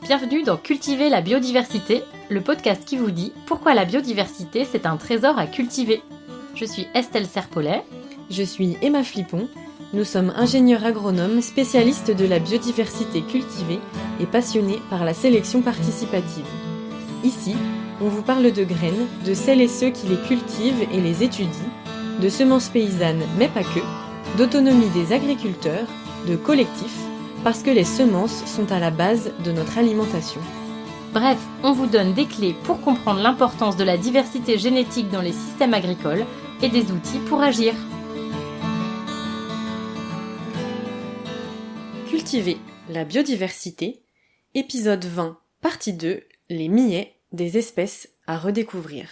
Bienvenue dans Cultiver la biodiversité, le podcast qui vous dit pourquoi la biodiversité c'est un trésor à cultiver. Je suis Estelle Serpollet. Je suis Emma Flippon. Nous sommes ingénieurs agronomes spécialistes de la biodiversité cultivée et passionnés par la sélection participative. Ici, on vous parle de graines, de celles et ceux qui les cultivent et les étudient, de semences paysannes mais pas que, d'autonomie des agriculteurs, de collectifs, parce que les semences sont à la base de notre alimentation. Bref, on vous donne des clés pour comprendre l'importance de la diversité génétique dans les systèmes agricoles et des outils pour agir. Cultiver la biodiversité, épisode 20, partie 2, les millets, des espèces à redécouvrir.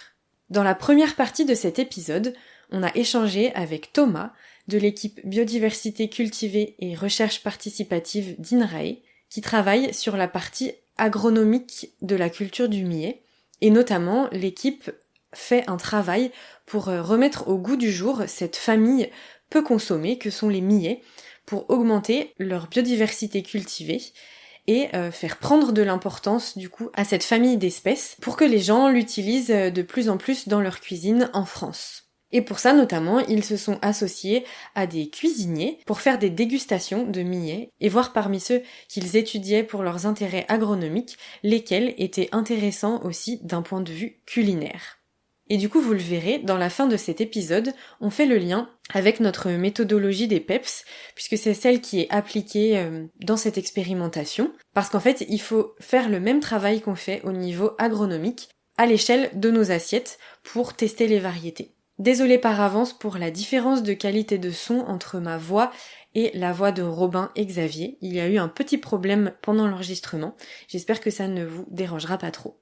Dans la première partie de cet épisode, on a échangé avec Thomas de l'équipe Biodiversité cultivée et recherche participative d'INRAE, qui travaille sur la partie agronomique de la culture du millet, et notamment l'équipe fait un travail pour remettre au goût du jour cette famille peu consommée que sont les millets, pour augmenter leur biodiversité cultivée et faire prendre de l'importance du coup à cette famille d'espèces pour que les gens l'utilisent de plus en plus dans leur cuisine en France. Et pour ça notamment, ils se sont associés à des cuisiniers pour faire des dégustations de millets et voir parmi ceux qu'ils étudiaient pour leurs intérêts agronomiques, lesquels étaient intéressants aussi d'un point de vue culinaire. Et du coup, vous le verrez, dans la fin de cet épisode, on fait le lien avec notre méthodologie des PEPS, puisque c'est celle qui est appliquée dans cette expérimentation, parce qu'en fait, il faut faire le même travail qu'on fait au niveau agronomique, à l'échelle de nos assiettes, pour tester les variétés. Désolée par avance pour la différence de qualité de son entre ma voix et la voix de Robin et Xavier. Il y a eu un petit problème pendant l'enregistrement. J'espère que ça ne vous dérangera pas trop.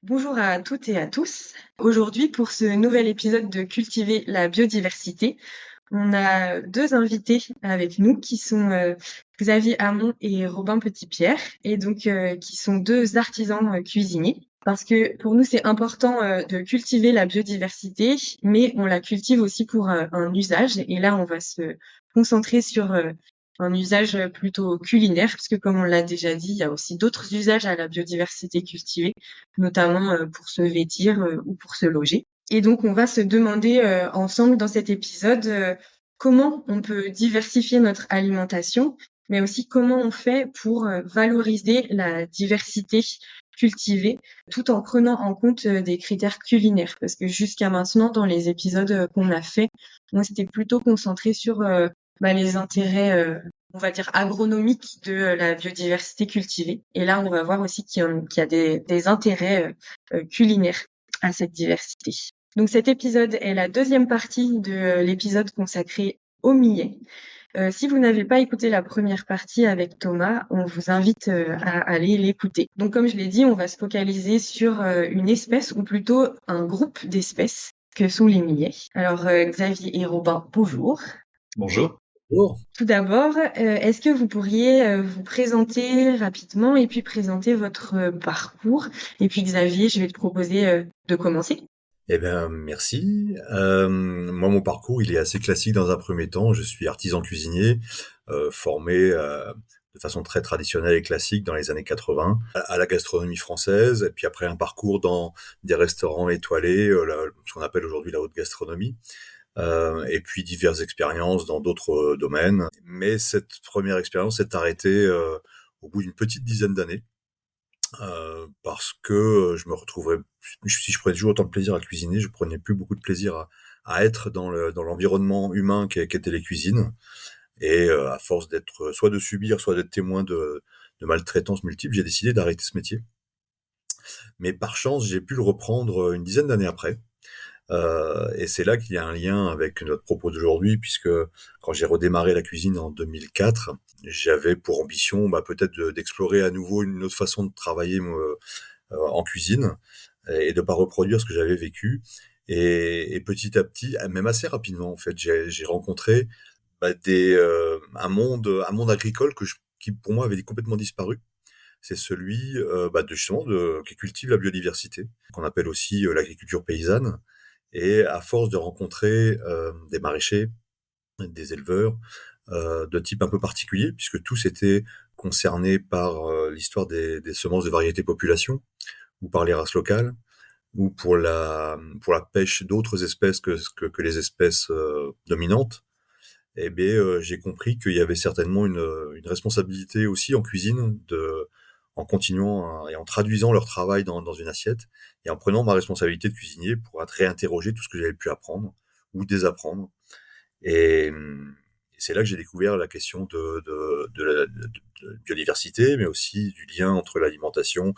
Bonjour à toutes et à tous. Aujourd'hui, pour ce nouvel épisode de Cultiver la biodiversité, on a deux invités avec nous qui sont Xavier Hamon et Robin Petitpierre, et donc qui sont deux artisans cuisiniers. Parce que pour nous, c'est important de cultiver la biodiversité, mais on la cultive aussi pour un usage. Et là, on va se concentrer sur un usage plutôt culinaire, parce que comme on l'a déjà dit, il y a aussi d'autres usages à la biodiversité cultivée, notamment pour se vêtir ou pour se loger. Et donc, on va se demander ensemble dans cet épisode comment on peut diversifier notre alimentation, mais aussi comment on fait pour valoriser la diversité cultivée, tout en prenant en compte des critères culinaires. Parce que jusqu'à maintenant, dans les épisodes qu'on a fait, on s'était plutôt concentré sur les intérêts, on va dire, agronomiques de la biodiversité cultivée. Et là, on va voir aussi qu'il y a des intérêts culinaires à cette diversité. Donc cet épisode est la deuxième partie de l'épisode consacré au millet. Si vous n'avez pas écouté la première partie avec Thomas, on vous invite à aller l'écouter. Donc comme je l'ai dit, on va se focaliser sur une espèce ou plutôt un groupe d'espèces que sont les millets. Alors Xavier et Robin, bonjour. Bonjour. Bonjour. Tout d'abord, est-ce que vous pourriez vous présenter rapidement et puis présenter votre parcours? Et puis Xavier, je vais te proposer de commencer. Eh bien, merci. Moi, mon parcours, il est assez classique dans un premier temps. Je suis artisan cuisinier, formé de façon très traditionnelle et classique dans les années 80 à la gastronomie française, et puis après un parcours dans des restaurants étoilés, ce qu'on appelle aujourd'hui la haute gastronomie, et puis diverses expériences dans d'autres domaines. Mais cette première expérience s'est arrêtée au bout d'une petite dizaine d'années. Parce que je me retrouvais, si je prenais toujours autant de plaisir à cuisiner, je prenais plus beaucoup de plaisir à être dans l'environnement humain qu'étaient les cuisines. Et à force d'être, soit de subir, soit d'être témoin de maltraitances multiples, j'ai décidé d'arrêter ce métier. Mais par chance, j'ai pu le reprendre une dizaine d'années après. Et c'est là qu'il y a un lien avec notre propos d'aujourd'hui, puisque quand j'ai redémarré la cuisine en 2004, j'avais pour ambition peut-être d'explorer à nouveau une autre façon de travailler en cuisine et de pas reproduire ce que j'avais vécu. Et petit à petit, même assez rapidement en fait, j'ai rencontré un monde agricole qui pour moi avait complètement disparu. C'est celui qui cultive la biodiversité, qu'on appelle aussi l'agriculture paysanne. Et à force de rencontrer des maraîchers, des éleveurs de type un peu particulier, puisque tous étaient concerné par l'histoire des semences de variétés population ou par les races locales ou pour la pêche d'autres espèces que les espèces dominantes, eh bien, j'ai compris qu'il y avait certainement une responsabilité aussi en cuisine en continuant et en traduisant leur travail dans une assiette et en prenant ma responsabilité de cuisinier pour réinterroger tout ce que j'avais pu apprendre ou désapprendre. Et, c'est là que j'ai découvert la question de la biodiversité, mais aussi du lien entre l'alimentation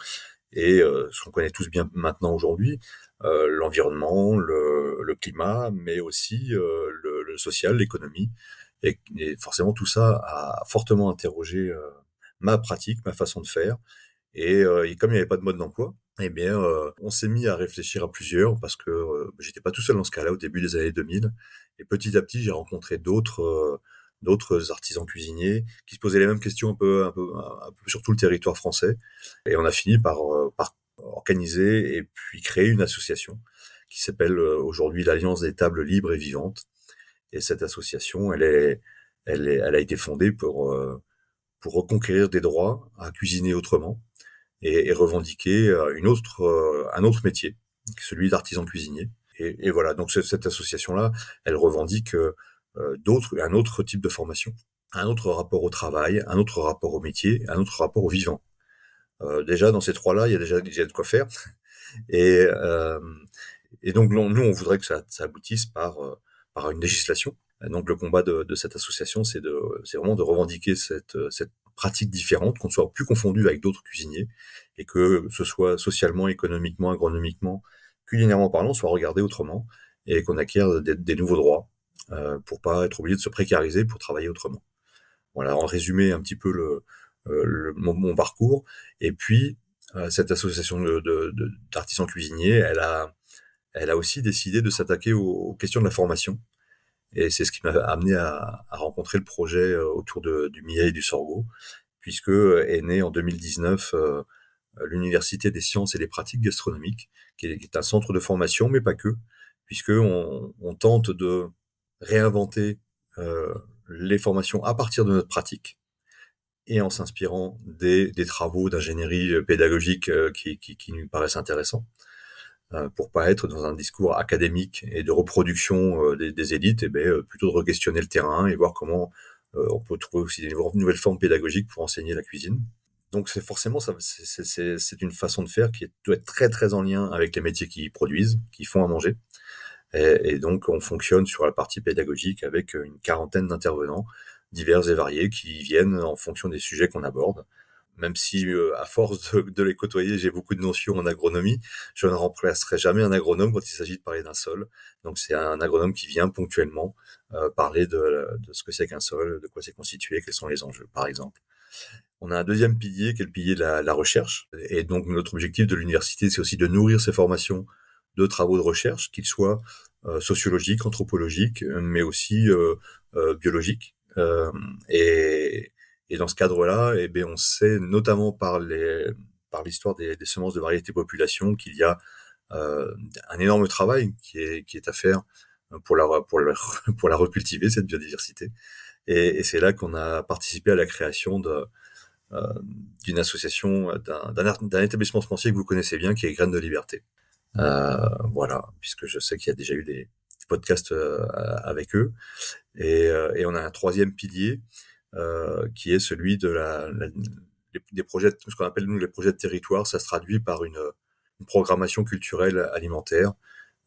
et ce qu'on connaît tous bien maintenant aujourd'hui, l'environnement, le climat, mais aussi le social, l'économie. Et forcément, tout ça a fortement interrogé ma pratique, ma façon de faire. Et comme il n'y avait pas de mode d'emploi, eh bien, on s'est mis à réfléchir à plusieurs parce que j'étais pas tout seul dans ce cas-là au début des années 2000. Et petit à petit, j'ai rencontré d'autres artisans cuisiniers qui se posaient les mêmes questions un peu sur tout le territoire français. Et on a fini par organiser et puis créer une association qui s'appelle aujourd'hui l'Alliance des tables libres et vivantes. Et cette association, elle a été fondée pour reconquérir des droits à cuisiner autrement et revendiquer un autre métier, celui d'artisan cuisinier. Et voilà, donc cette association-là, elle revendique un autre type de formation, un autre rapport au travail, un autre rapport au métier, un autre rapport au vivant. Déjà, dans ces trois-là, il y a déjà de quoi faire. Et, euh, et donc, nous, on voudrait que ça aboutisse par une législation. Donc, le combat de cette association, c'est vraiment de revendiquer cette pratique différente, qu'on ne soit plus confondu avec d'autres cuisiniers, et que ce soit socialement, économiquement, agronomiquement, culinairement parlant, soit regardé autrement, et qu'on acquiert des nouveaux droits, pour pas être obligé de se précariser pour travailler autrement. Voilà, en résumé un petit peu mon parcours. Et puis, cette association d'artisans cuisiniers, elle a aussi décidé de s'attaquer aux questions de la formation. Et c'est ce qui m'a amené à rencontrer le projet autour du millet et du sorgho, puisque est né en 2019 l'Université des sciences et des pratiques gastronomiques, qui est un centre de formation, mais pas que, puisque on tente de réinventer les formations à partir de notre pratique et en s'inspirant des travaux d'ingénierie pédagogique qui nous paraissent intéressants, pour pas être dans un discours académique et de reproduction des élites, et plutôt de re-questionner le terrain et voir comment on peut trouver aussi des nouvelles formes pédagogiques pour enseigner la cuisine. Donc c'est forcément c'est une façon de faire qui doit être très très en lien avec les métiers qui produisent, qui font à manger. Et donc on fonctionne sur la partie pédagogique avec une quarantaine d'intervenants divers et variés qui viennent en fonction des sujets qu'on aborde. Même si à force de les côtoyer, j'ai beaucoup de notions en agronomie, je ne remplacerai jamais un agronome quand il s'agit de parler d'un sol. Donc c'est un agronome qui vient ponctuellement parler de ce que c'est qu'un sol, de quoi c'est constitué, quels sont les enjeux, par exemple. On a un deuxième pilier qui est le pilier de la recherche. Et donc notre objectif de l'université, c'est aussi de nourrir ces formations de travaux de recherche, qu'ils soient sociologiques, anthropologiques, mais aussi biologiques. Et dans ce cadre-là, eh bien, on sait notamment par l'histoire des semences de variétés population qu'il y a un énorme travail qui est à faire pour la recultiver, cette biodiversité. Et c'est là qu'on a participé à la création d'une association, d'un établissement semencier que vous connaissez bien, qui est Graines de Liberté. Voilà, puisque je sais qu'il y a déjà eu des podcasts avec eux. Et on a un troisième pilier qui est celui des projets, ce qu'on appelle nous les projets de territoire. Ça se traduit par une programmation culturelle alimentaire.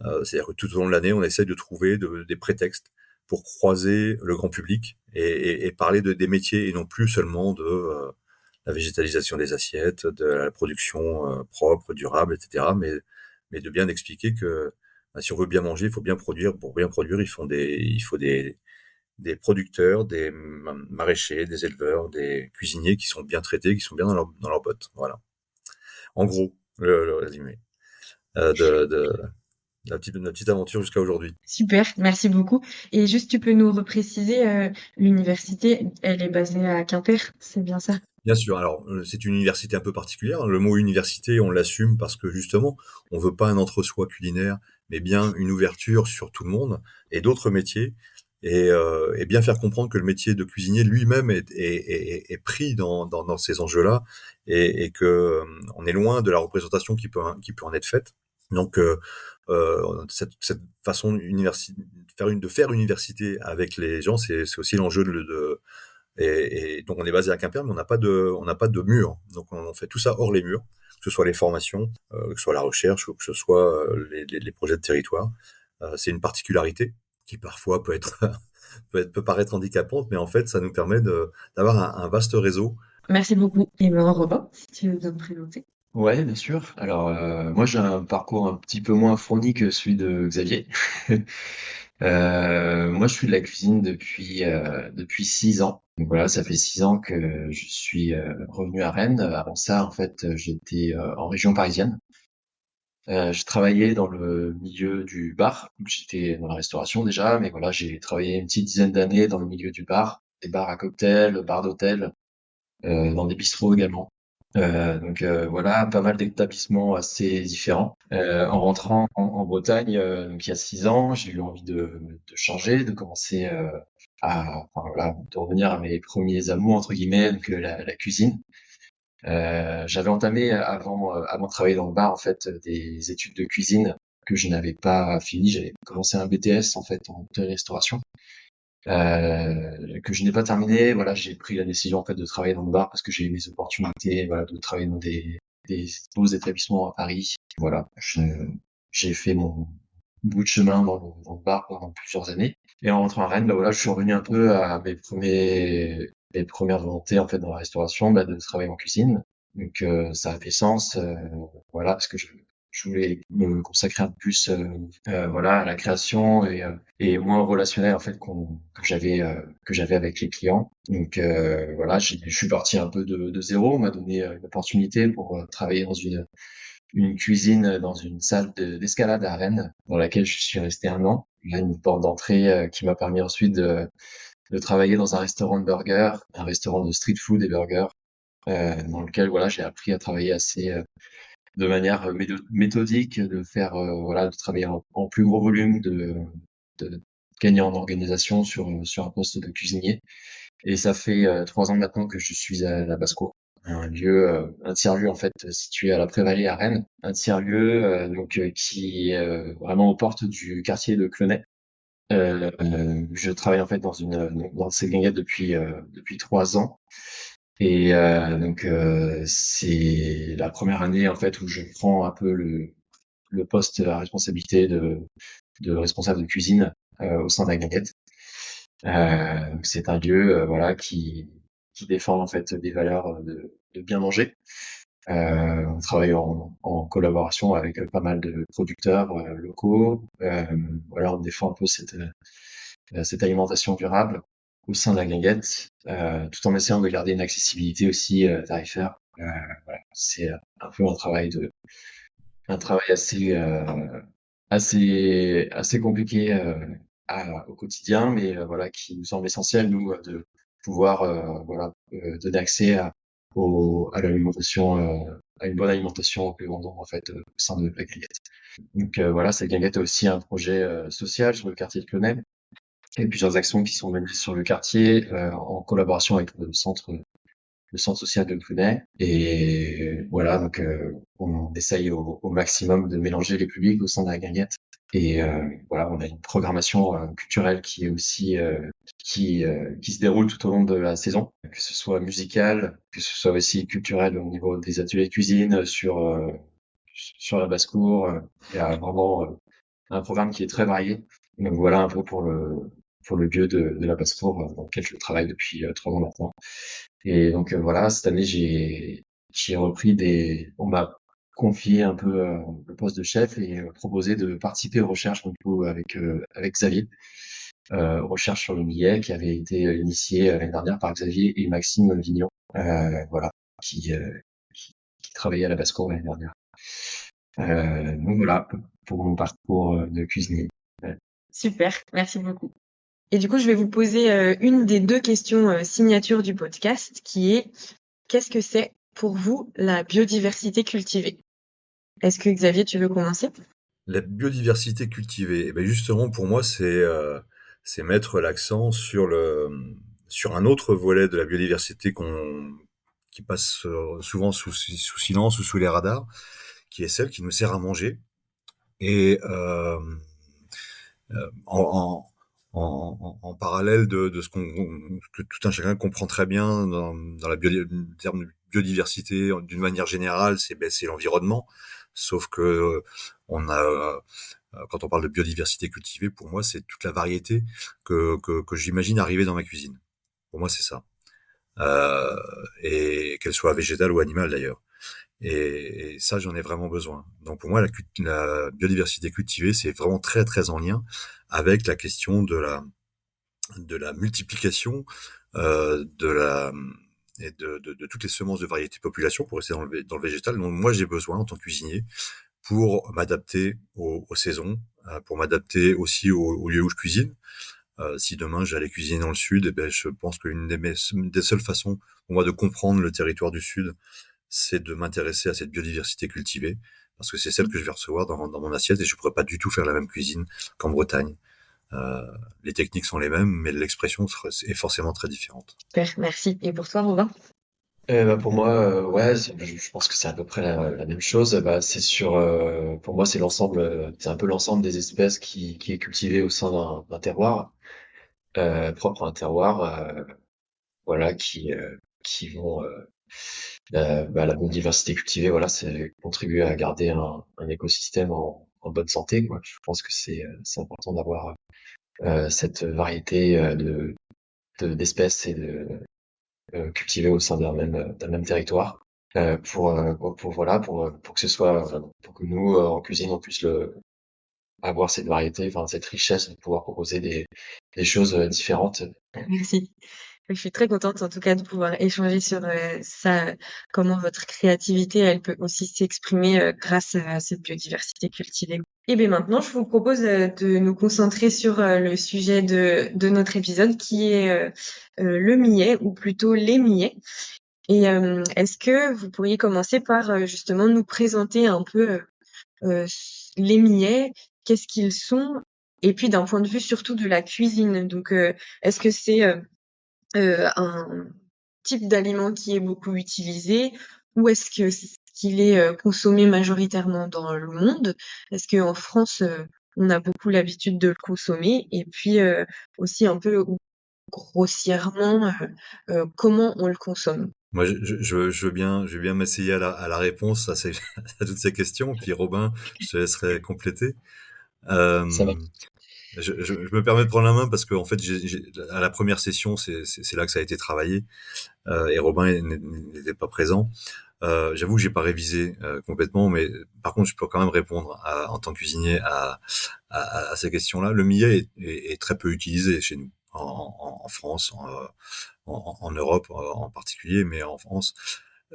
C'est-à-dire que tout au long de l'année, on essaie de trouver des prétextes pour croiser le grand public et parler des métiers et non plus seulement de la végétalisation des assiettes, de la production propre, durable, etc. Mais de bien expliquer que si on veut bien manger, il faut bien produire. Pour bien produire, il faut des producteurs, des maraîchers, des éleveurs, des cuisiniers qui sont bien traités, qui sont bien dans leur bottes. Voilà. En gros, le résumé de notre petite aventure jusqu'à aujourd'hui. Super, merci beaucoup. Et juste, tu peux nous repréciser, l'université, elle est basée à Quimper, c'est bien ça? Bien sûr. Alors, c'est une université un peu particulière. Le mot université, on l'assume parce que justement, on veut pas un entre-soi culinaire, mais bien une ouverture sur tout le monde et d'autres métiers. et bien faire comprendre que le métier de cuisinier lui-même est pris dans ces enjeux-là et que on est loin de la représentation qui peut en être faite. Donc cette façon de faire université avec les gens, c'est aussi l'enjeu et donc on est basé à Quimper, mais on n'a pas de mur. Donc on fait tout ça hors les murs, que ce soit les formations, que ce soit la recherche ou que ce soit les projets de territoire. C'est une particularité qui parfois peut paraître handicapante, mais en fait ça nous permet d'avoir un vaste réseau. Merci beaucoup. Et ben, Robin, si tu veux bien te présenter. Ouais, bien sûr. Alors, moi, j'ai un parcours un petit peu moins fourni que celui de Xavier. Moi, je suis de la cuisine depuis 6 ans. Donc voilà, ça fait 6 ans que je suis revenu à Rennes. Avant ça, en fait, j'étais en région parisienne. Je travaillais dans le milieu du bar. Donc, j'étais dans la restauration déjà, mais voilà, j'ai travaillé une petite dizaine d'années dans le milieu du bar, des bars à cocktails, bars d'hôtel, dans des bistrots également. Donc voilà, pas mal d'établissements assez différents. En rentrant en Bretagne, donc il y a 6 ans, j'ai eu envie de changer, de commencer enfin, voilà, de revenir à mes premiers amours entre guillemets, donc la cuisine. J'avais entamé avant de travailler dans le bar en fait des études de cuisine que je n'avais pas fini. J'avais commencé un BTS en fait en hôtellerie-restauration que je n'ai pas terminé. Voilà, j'ai pris la décision en fait de travailler dans le bar parce que j'ai eu mes opportunités, voilà, de travailler dans des beaux établissements à Paris. Voilà, j'ai fait mon bout de chemin dans le bar pendant plusieurs années. Et en rentrant à Rennes, bah voilà, je suis revenu un peu à mes premières volontés en fait dans la restauration, bah, de travailler en cuisine. Donc ça a fait sens, voilà, parce que je voulais me consacrer un peu plus voilà à la création et moins au relationnel en fait que j'avais avec les clients. Donc voilà, je suis parti un peu de zéro. On m'a donné une opportunité pour travailler dans une cuisine dans une salle d'escalade à Rennes, dans laquelle je suis resté 1 an. Là, une porte d'entrée qui m'a permis ensuite de travailler dans un restaurant de burgers, un restaurant de street food et burgers, dans lequel voilà j'ai appris à travailler assez de manière méthodique, de faire voilà, de travailler en plus gros volume, de gagner en organisation sur un poste de cuisinier. Et ça fait 3 ans maintenant que je suis à la Basse-Cour, un tiers-lieu en fait situé à la Prévallée à Rennes, un tiers-lieu qui est vraiment aux portes du quartier de Clenay. Je travaille en fait dans cette guinguette depuis 3 ans. Et c'est la première année en fait où je prends un peu le poste, la responsabilité de responsable de cuisine au sein de la guinguette. C'est un lieu voilà qui défend en fait des valeurs de bien manger. On travaille en collaboration avec pas mal de producteurs locaux. Voilà, on défend un peu cette alimentation durable au sein de la guinguette, tout en essayant de garder une accessibilité aussi tarifaire. Voilà, c'est un peu un travail assez compliqué au quotidien, mais voilà qui nous semble essentiel nous de pouvoir donner accès à l'alimentation, à une bonne alimentation au plus grand nombre en fait au sein de la guinguette. Donc voilà, cette guinguette a aussi un projet social sur le quartier de Clenay. Il y a plusieurs actions qui sont menées sur le quartier en collaboration avec le centre social de Clunet. Et voilà, donc on essaye au maximum de mélanger les publics au sein de la guinguette. Et voilà, on a une programmation culturelle qui est aussi qui se déroule tout au long de la saison, que ce soit musicale, que ce soit aussi culturel au niveau des ateliers de cuisine sur la basse-cour. Il y a vraiment un programme qui est très varié. Donc voilà un peu pour le lieu de la basse-cour dans lequel je travaille depuis 3 ans maintenant. Et donc voilà, cette année j'ai repris on m'a confié un peu le poste de chef et proposé de participer aux recherches du coup avec Xavier, recherche sur le millet qui avait été initiée l'année dernière par Xavier et Maxime Vignon, voilà, qui travaillait à la basse-cour l'année dernière. Donc voilà pour mon parcours de cuisinier. Ouais. Super, merci beaucoup. Et du coup, je vais vous poser une des 2 questions signature du podcast qui est: qu'est-ce que c'est pour vous la biodiversité cultivée? Est-ce que Xavier, tu veux commencer? La biodiversité cultivée, eh ben justement pour moi c'est mettre l'accent sur un autre volet de la biodiversité qui passe souvent sous silence ou sous les radars, qui est celle qui nous sert à manger. Et en, en parallèle de ce que tout un chacun comprend très bien dans le terme de biodiversité d'une manière générale, c'est l'environnement. Sauf que on a quand on parle de biodiversité cultivée, pour moi, c'est toute la variété que j'imagine arriver dans ma cuisine. Pour moi, c'est ça. Euh, et qu'elle soit végétale ou animale d'ailleurs. Et ça, j'en ai vraiment besoin. Donc pour moi, la biodiversité cultivée, c'est vraiment très très en lien avec la question de la multiplication de la et de toutes les semences de variété population pour rester dans le végétal. Donc moi, j'ai besoin en tant que cuisinier pour m'adapter aux saisons, pour m'adapter aussi au lieu où je cuisine. Si demain j'allais cuisiner dans le sud, eh ben, je pense qu'une des seules façons pour moi de comprendre le territoire du sud, c'est de m'intéresser à cette biodiversité cultivée, parce que c'est celle que je vais recevoir dans mon assiette et je pourrais pas du tout faire la même cuisine qu'en Bretagne. Euh, les techniques sont les mêmes, mais l'expression est forcément très différente. Super, merci. Et pour toi, Robin? Pour moi, ouais, je pense que c'est à peu près la même chose. Bah, c'est pour moi, c'est l'ensemble, c'est un peu l'ensemble des espèces qui est cultivé au sein d'un terroir, propre à un terroir, voilà, qui vont, la biodiversité cultivée, voilà, c'est contribuer à garder un écosystème en bonne santé, quoi. Je pense que c'est important d'avoir cette variété d'espèces et de cultivées au sein d'un même territoire voilà pour que ce soit pour que nous en cuisine on puisse le avoir cette variété, enfin cette richesse de pouvoir proposer des choses différentes. Merci. Je suis très contente en tout cas de pouvoir échanger sur ça, comment votre créativité, elle peut aussi s'exprimer grâce à cette biodiversité cultivée. Et bien maintenant, je vous propose de nous concentrer sur le sujet de notre épisode qui est le millet, ou plutôt les millets. Et est-ce que vous pourriez commencer par justement nous présenter un peu euh, les millets, qu'est-ce qu'ils sont, et puis d'un point de vue surtout de la cuisine. Donc, est-ce que c'est un type d'aliment qui est beaucoup utilisé, ou est-ce que qu'il est consommé majoritairement dans le monde? Est-ce qu'en France, on a beaucoup l'habitude de le consommer? Et puis aussi un peu grossièrement, comment on le consomme? Moi, je veux bien m'essayer à la réponse à toutes ces questions. Puis Robin, je te laisserai compléter. Euh, Ça va. je me permets de prendre la main parce qu'en fait, à la première session, c'est là que ça a été travaillé. Et Robin n'était pas présent. J'avoue que j'ai pas révisé complètement, mais par contre, je peux quand même répondre en tant que cuisinier à ces questions-là. Le millet est très peu utilisé chez nous, en France, en Europe en particulier, mais en France.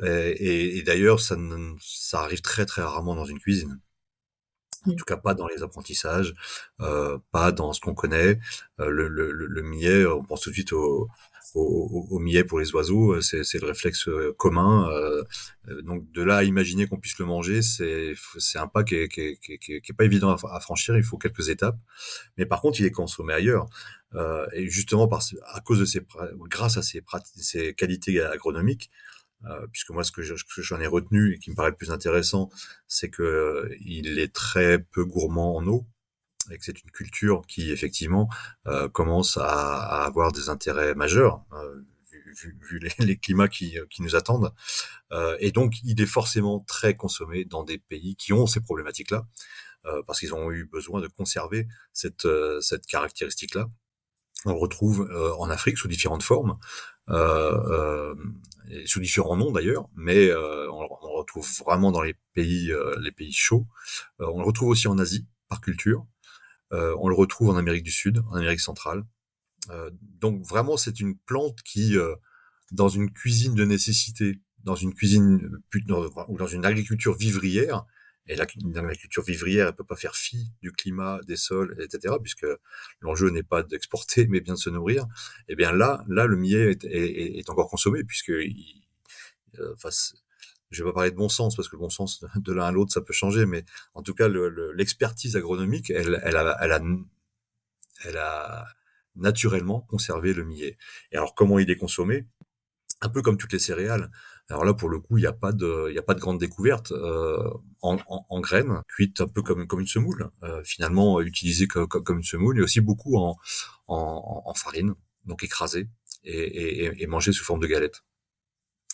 Et d'ailleurs, ça arrive très très rarement dans une cuisine. En Mmh. tout cas, pas dans les apprentissages, pas dans ce qu'on connaît. Le millet, on pense tout de suite au millet pour les oiseaux. C'est le réflexe commun. Donc de là à imaginer qu'on puisse le manger, c'est un pas qui est pas évident à franchir. Il faut quelques étapes. Mais par contre, il est consommé ailleurs. Et justement, à cause de grâce à ses qualités agronomiques, puisque moi, ce que j'en ai retenu et qui me paraît le plus intéressant, c'est que il est très peu gourmand en eau et que c'est une culture qui effectivement commence à avoir des intérêts majeurs. Vu les climats qui nous attendent. Et donc, il est forcément très consommé dans des pays qui ont ces problématiques-là, parce qu'ils ont eu besoin de conserver cette caractéristique-là. On le retrouve en Afrique sous différentes formes, et sous différents noms d'ailleurs, mais on le retrouve vraiment dans les pays chauds. On le retrouve aussi en Asie par culture. On le retrouve en Amérique du Sud, en Amérique centrale. Donc vraiment, c'est une plante qui, dans une cuisine de nécessité, dans une cuisine ou dans une agriculture vivrière, et l'agriculture vivrière, elle peut pas faire fi du climat, des sols, etc., puisque l'enjeu n'est pas d'exporter, mais bien de se nourrir. Et bien là, le millet est encore consommé, puisque enfin, je vais pas parler de bon sens, parce que le bon sens de l'un à l'autre, ça peut changer, mais en tout cas, l'expertise agronomique, elle a naturellement conserver le millet. Et alors comment il est consommé? Un peu comme toutes les céréales. Alors là, pour le coup, il y a pas de grande découverte. En graines, cuites un peu comme une semoule, finalement utilisées comme une semoule, et aussi beaucoup en farine, donc écrasée et mangée sous forme de galettes,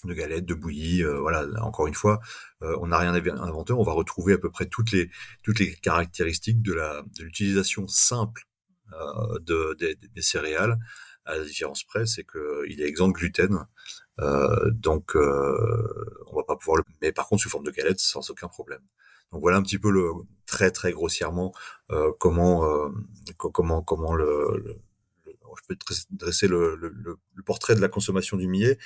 de bouillies. Voilà, encore une fois, on n'a rien inventé. On va retrouver à peu près toutes les caractéristiques de l'utilisation simple des céréales. À la différence près, c'est qu'il est exempt de gluten. Donc, on va pas pouvoir le. Mais par contre, sous forme de galette, sans aucun problème. Donc voilà un petit peu très très grossièrement comment comment je peux dresser le portrait de la consommation du millet.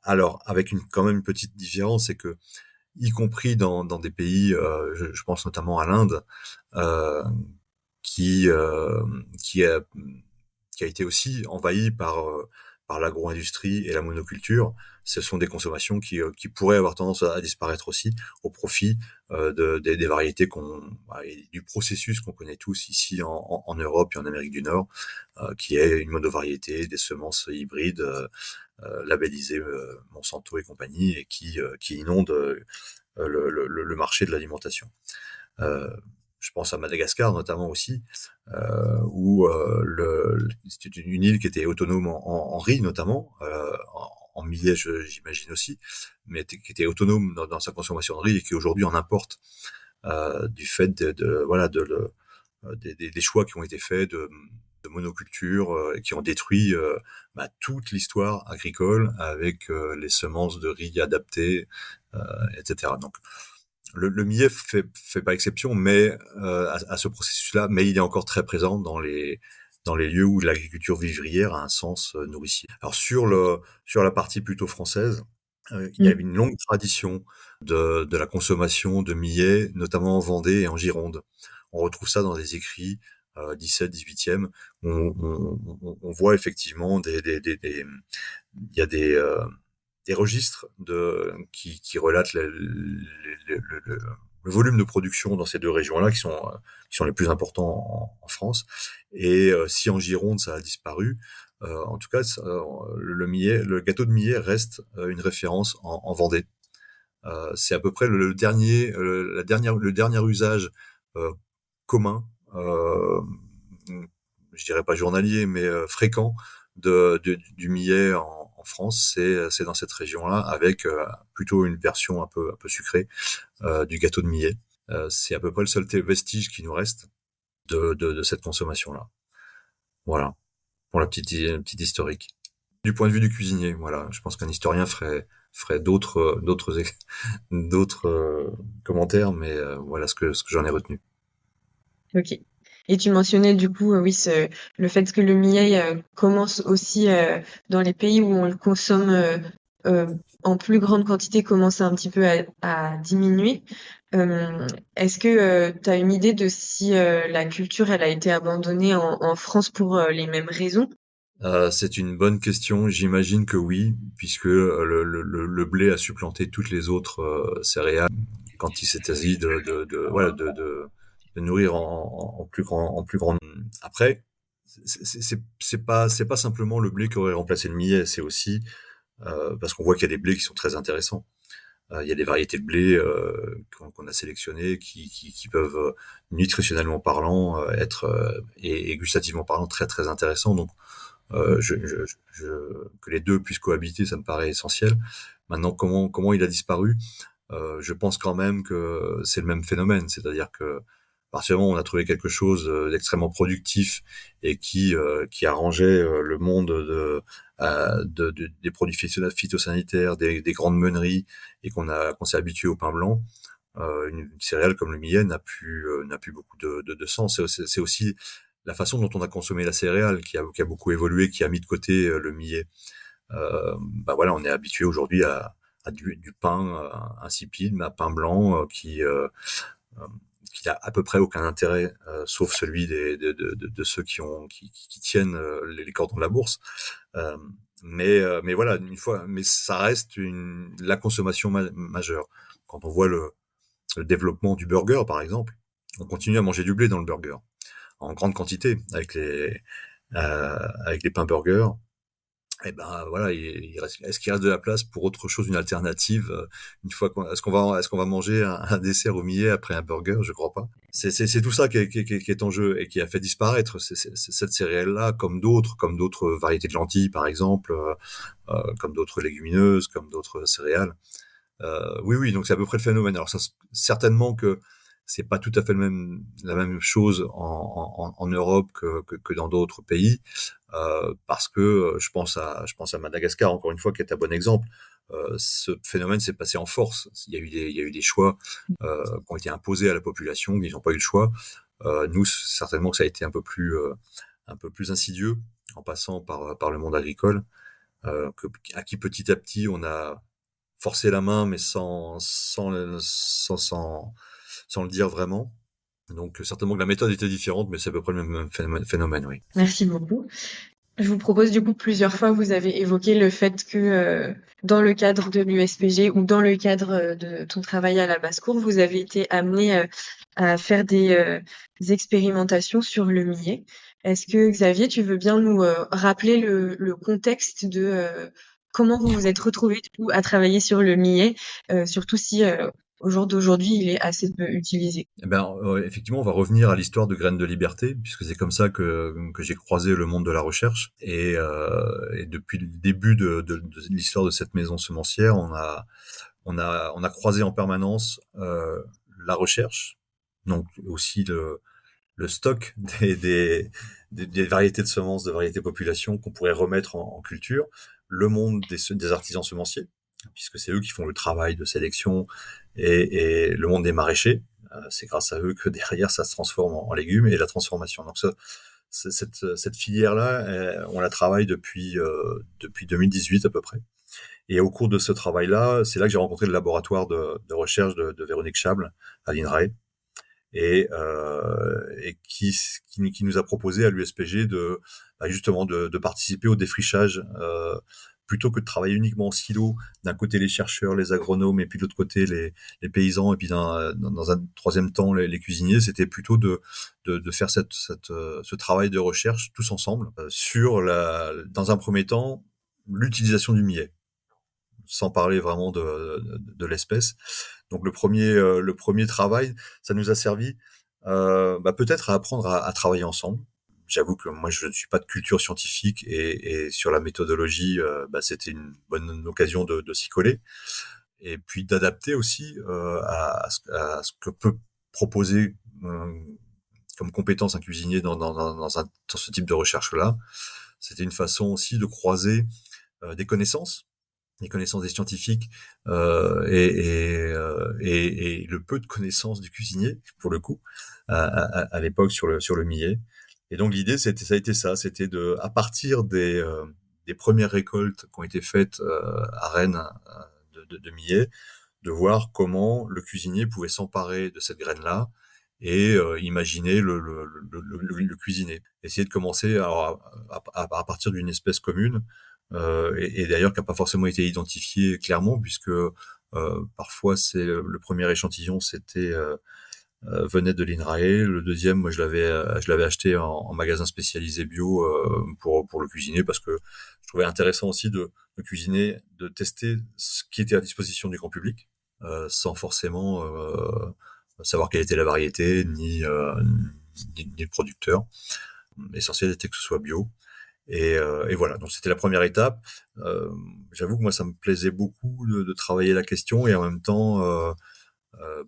Alors avec quand même une petite différence, c'est que y compris dans des pays, je pense notamment à l'Inde, euh, qui euh, qui a qui a été aussi envahi par l'agro-industrie et la monoculture. Ce sont des consommations qui pourraient avoir tendance à disparaître aussi au profit des variétés et du processus qu'on connaît tous ici en Europe et en Amérique du Nord, qui est une monovariété, des semences hybrides labellisées Monsanto et compagnie, et qui inondent le marché de l'alimentation. Euh, je pense à Madagascar notamment aussi, où c'était une île qui était autonome en riz notamment, en millet j'imagine aussi, mais qui était autonome dans sa consommation de riz et qui aujourd'hui en importe du fait voilà des choix qui ont été faits de monoculture et qui ont détruit toute l'histoire agricole avec les semences de riz adaptées, etc. Donc le millet fait pas exception, mais à ce processus-là, mais il est encore très présent dans les lieux où l'agriculture vivrière a un sens nourricier. Alors sur la partie plutôt française, il y avait une longue tradition de la consommation de millet, notamment en Vendée et en Gironde. On retrouve ça dans des écrits 17, 18e, où on voit effectivement il y a des registres qui relatent le volume de production dans ces deux régions-là qui sont les plus importants en France. Et si en Gironde ça a disparu, en tout cas le gâteau de millet reste une référence en Vendée. C'est à peu près le dernier usage euh, commun, je dirais pas journalier, mais fréquent du millet en France. C'est dans cette région-là, avec plutôt une version un peu sucrée du gâteau de millet. C'est à peu près le seul vestige qui nous reste de cette consommation-là. Voilà, pour la petite historique. Du point de vue du cuisinier, voilà, je pense qu'un historien ferait d'autres commentaires, mais voilà ce que j'en ai retenu. Ok. Et tu mentionnais du coup, oui, le fait que le millet commence aussi dans les pays où on le consomme euh, en plus grande quantité, commence un petit peu à diminuer. Est-ce que tu as une idée de si la culture, elle a été abandonnée en France pour les mêmes raisons? C'est une bonne question. J'imagine que oui, puisque le blé a supplanté toutes les autres céréales quand il s'est agi voilà, de nourrir en plus grand. Après, c'est pas simplement le blé qui aurait remplacé le millet, c'est aussi parce qu'on voit qu'il y a des blés qui sont très intéressants. Il y a des variétés de blé qu'on a sélectionnées qui peuvent nutritionnellement parlant être et gustativement parlant très très intéressants. Donc que les deux puissent cohabiter, ça me paraît essentiel. Maintenant, comment il a disparu? Je pense quand même que c'est le même phénomène, c'est-à-dire que à partir du moment où on a trouvé quelque chose d'extrêmement productif et qui arrangeait le monde des produits phytosanitaires, des grandes meuneries, et qu'on s'est habitué au pain blanc, une céréale comme le millet n'a plus beaucoup de sens. C'est aussi la façon dont on a consommé la céréale qui a beaucoup évolué, qui a mis de côté le millet. Voilà, on est habitué aujourd'hui à du pain insipide, mais à pain blanc qui a à peu près aucun intérêt, sauf celui de ceux qui tiennent les cordons de la bourse. Euh, mais voilà, mais ça reste la consommation majeure. Quand on voit le développement du burger, par exemple, on continue à manger du blé dans le burger en grande quantité avec avec les pains burgers. Et ben voilà, est-ce qu'il reste de la place pour autre chose, une alternative une fois est-ce qu'on va manger un dessert au millet après un burger? Je crois pas. C'est tout ça qui est en jeu et qui a fait disparaître cette céréale-là, comme d'autres variétés de lentilles par exemple, comme d'autres légumineuses, comme d'autres céréales. Oui, oui, donc c'est à peu près le phénomène. Alors certainement que c'est pas tout à fait la même chose en Europe que dans d'autres pays, parce que je pense à Madagascar encore une fois qui est un bon exemple. Ce phénomène s'est passé en force. Il y a eu des choix qui ont été imposés à la population, ils n'ont pas eu le choix. Nous, certainement que ça a été un peu plus insidieux en passant par le monde agricole, à qui petit à petit on a forcer la main, mais sans le dire vraiment. Donc, certainement que la méthode était différente, mais c'est à peu près le même phénomène, oui. Merci beaucoup. Je vous propose du coup plusieurs fois, vous avez évoqué le fait que dans le cadre de l'USPG ou dans le cadre de ton travail à la basse-cour, vous avez été amené à faire des expérimentations sur le millet. Est-ce que Xavier, tu veux bien nous rappeler le contexte de comment vous vous êtes retrouvés du coup à travailler sur le millet, surtout si au jour d'aujourd'hui il est assez peu utilisé. Eh ben, effectivement, on va revenir à l'histoire de Graines de Liberté, puisque c'est comme ça que j'ai croisé le monde de la recherche. Et depuis le début de l'histoire de cette maison semencière, on a croisé en permanence la recherche, donc aussi le stock des variétés de semences, de variétés de population qu'on pourrait remettre en culture, le monde des artisans semenciers, puisque c'est eux qui font le travail de sélection, et le monde des maraîchers. C'est grâce à eux que derrière ça se transforme en légumes et la transformation. Donc cette filière-là, on la travaille depuis 2018 à peu près. Et au cours de ce travail-là, c'est là que j'ai rencontré le laboratoire de recherche de Véronique Chable à l'INRAE, et qui nous a proposé à l'USPG justement de participer au défrichage, plutôt que de travailler uniquement en silo, d'un côté les chercheurs, les agronomes, et puis de l'autre côté les paysans, et puis dans un troisième temps les cuisiniers. C'était plutôt de faire ce travail de recherche tous ensemble, dans un premier temps, l'utilisation du millet, sans parler vraiment de l'espèce. Donc le premier travail, ça nous a servi peut-être à apprendre à travailler ensemble. J'avoue que moi je ne suis pas de culture scientifique, et sur la méthodologie, c'était une bonne occasion de s'y coller, et puis d'adapter aussi à ce que peut proposer comme compétence un cuisinier dans ce type de recherche-là. C'était une façon aussi de croiser des connaissances des scientifiques, et le peu de connaissances du cuisinier, pour le coup, à l'époque sur le millet. Et donc l'idée, ça a été ça, c'était à partir des premières récoltes qui ont été faites à Rennes, de millet, de voir comment le cuisinier pouvait s'emparer de cette graine-là et imaginer le cuisiner. Essayer de commencer à partir d'une espèce commune, et d'ailleurs qui n'a pas forcément été identifié clairement, puisque parfois le premier échantillon venait de l'INRAE, le deuxième moi je l'avais acheté en magasin spécialisé bio, pour le cuisiner, parce que je trouvais intéressant aussi de cuisiner, de tester ce qui était à disposition du grand public, sans forcément savoir quelle était la variété ni le producteur. L'essentiel était que ce soit bio. Et voilà, donc c'était la première étape. J'avoue que moi, ça me plaisait beaucoup de travailler la question, et en même temps,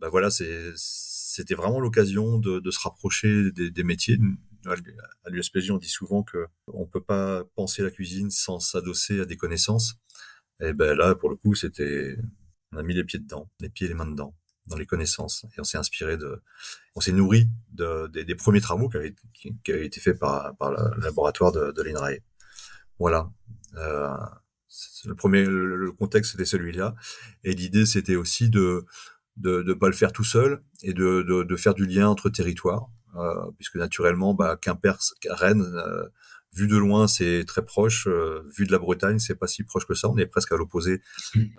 voilà, c'était vraiment l'occasion de se rapprocher des métiers. À l'USPJ, on dit souvent que on peut pas penser la cuisine sans s'adosser à des connaissances. Et ben là, pour le coup, on a mis les pieds dedans, les pieds et les mains dedans, dans les connaissances, et on s'est nourri des premiers travaux qui avaient été faits par le laboratoire de l'INRAE. Voilà. Le contexte c'était celui-là, et l'idée c'était aussi de pas le faire tout seul, et de faire du lien entre territoires, puisque naturellement, Quimper, Rennes, vu de loin c'est très proche, vu de la Bretagne c'est pas si proche que ça, on est presque à l'opposé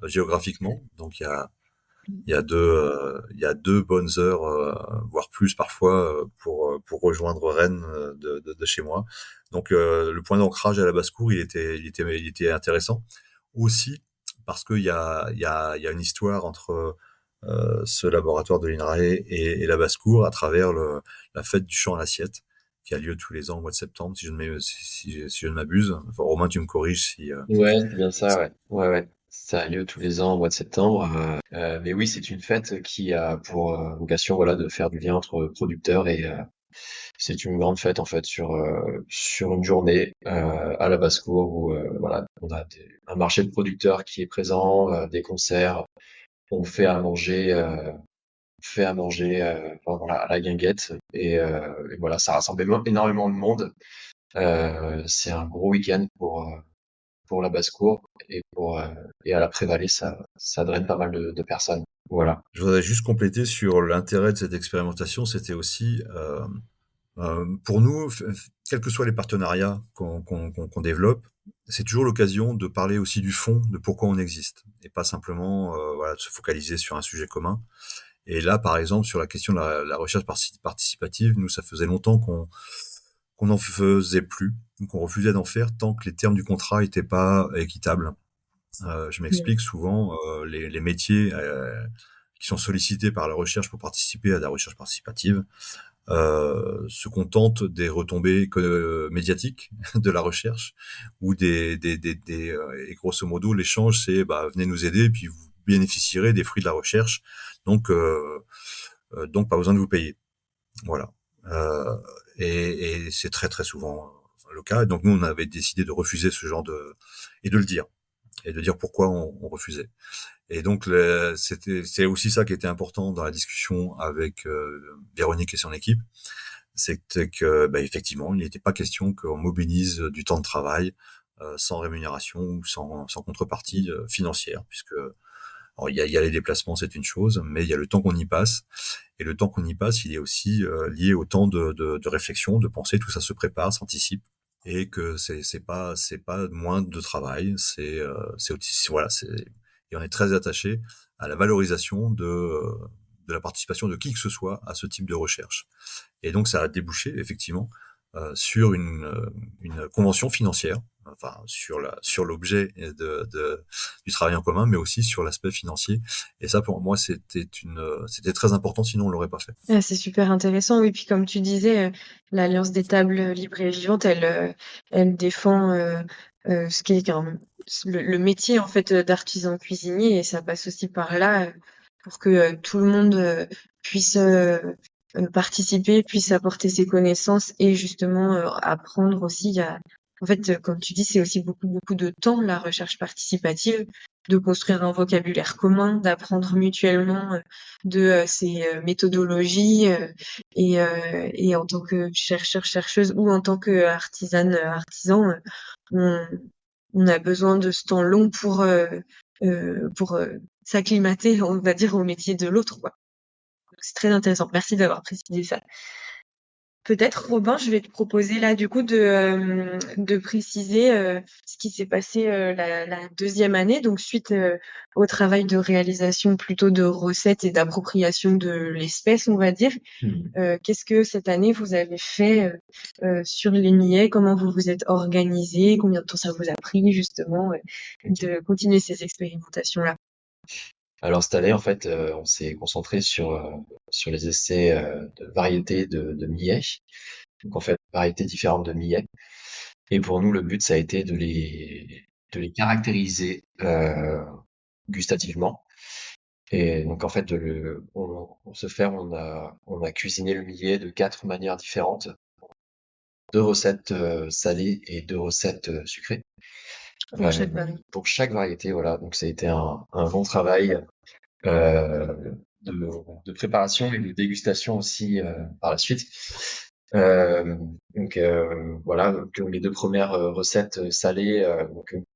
géographiquement, donc il Il y a 2 bonnes heures, voire plus parfois, pour rejoindre Rennes, de chez moi. Donc, le point d'ancrage à la basse-cour, il était intéressant. Aussi parce qu'il y a une histoire entre, ce laboratoire de l'INRAE et la basse-cour à travers la fête du chant à l'assiette qui a lieu tous les ans au mois de septembre, si je ne m'abuse. Enfin, Romain, tu me corriges si, Ouais, c'est bien ça, ouais. Ouais, ouais. Ça a lieu tous les ans au mois de septembre. Mais oui, c'est une fête qui a pour vocation, voilà, de faire du lien entre producteurs et c'est une grande fête en fait sur une journée à la basse-cour où voilà, on a un marché de producteurs qui est présent, des concerts, on fait à manger enfin, voilà, à la guinguette et voilà, ça rassemble énormément de monde. C'est un gros week-end pour la basse-cour et à la Prévallée, ça draine pas mal de personnes. Voilà. je voudrais juste compléter sur l'intérêt de cette expérimentation, c'était aussi, pour nous, quels que soient les partenariats qu'on développe, c'est toujours l'occasion de parler aussi du fond, de pourquoi on existe, et pas simplement voilà, de se focaliser sur un sujet commun. Et là, par exemple, sur la question de la recherche participative, nous, ça faisait longtemps qu'on n'en faisait plus, qu'on refusait d'en faire tant que les termes du contrat n'étaient pas équitables. Je m'explique, souvent, les métiers qui sont sollicités par la recherche pour participer à la recherche participative se contentent des retombées médiatiques de la recherche ou et grosso modo l'échange c'est bah venez nous aider et puis vous bénéficierez des fruits de la recherche donc donc pas besoin de vous payer, voilà. euh, et c'est très très souvent le cas, donc nous on avait décidé de refuser ce genre de et de le dire et de dire pourquoi on refusait. Et donc, c'est aussi ça qui était important dans la discussion avec Véronique et son équipe, c'était que, bah, effectivement, il n'était pas question qu'on mobilise du temps de travail sans rémunération ou sans contrepartie financière, puisque alors, il y a les déplacements, c'est une chose, mais il y a le temps qu'on y passe. Et le temps qu'on y passe, il est aussi lié au temps de réflexion, de pensée, tout ça se prépare, s'anticipe. Et que c'est pas moins de travail, c'est aussi, voilà, et on est très attaché à la valorisation de la participation de qui que ce soit à ce type de recherche. Et donc ça a débouché effectivement sur une convention financière, enfin sur l'objet du travail en commun, mais aussi sur l'aspect financier. Et ça pour moi c'était très important, sinon on l'aurait pas fait. Ah, c'est super intéressant, oui. Puis comme tu disais, l'Alliance des tables libres et vivantes, elle défend ce qui est le métier en fait d'artisan cuisinier et ça passe aussi par là pour que tout le monde puisse participer, puisse apporter ses connaissances et justement apprendre aussi. En fait, comme tu dis, c'est aussi beaucoup de temps la recherche participative, de construire un vocabulaire commun, d'apprendre mutuellement de ces méthodologies et en tant que chercheuse ou en tant que artisan, on, on a besoin de ce temps long pour s'acclimater, on va dire, au métier de l'autre, quoi. Donc, c'est très intéressant. Merci d'avoir précisé ça. Peut-être, Robin, je vais te proposer là du coup de préciser ce qui s'est passé la deuxième année, donc suite au travail de réalisation plutôt de recettes et d'appropriation de l'espèce, on va dire. Qu'est-ce que cette année vous avez fait sur les millet? Comment vous vous êtes organisé? Combien de temps ça vous a pris justement de continuer ces expérimentations-là? Alors cette année, en fait, on s'est concentré sur les essais de variétés de millet. Donc en fait, variétés différentes de millet. Et pour nous, le but, ça a été de les caractériser gustativement. Et donc en fait, pour ce faire, on a cuisiné le millet de 4 manières différentes, 2 recettes salées et 2 recettes sucrées. Pour chaque variété. Pour chaque variété, voilà. Donc ça a été un bon travail euh, de préparation et de dégustation aussi par la suite. Voilà, donc les 2 premières recettes salées.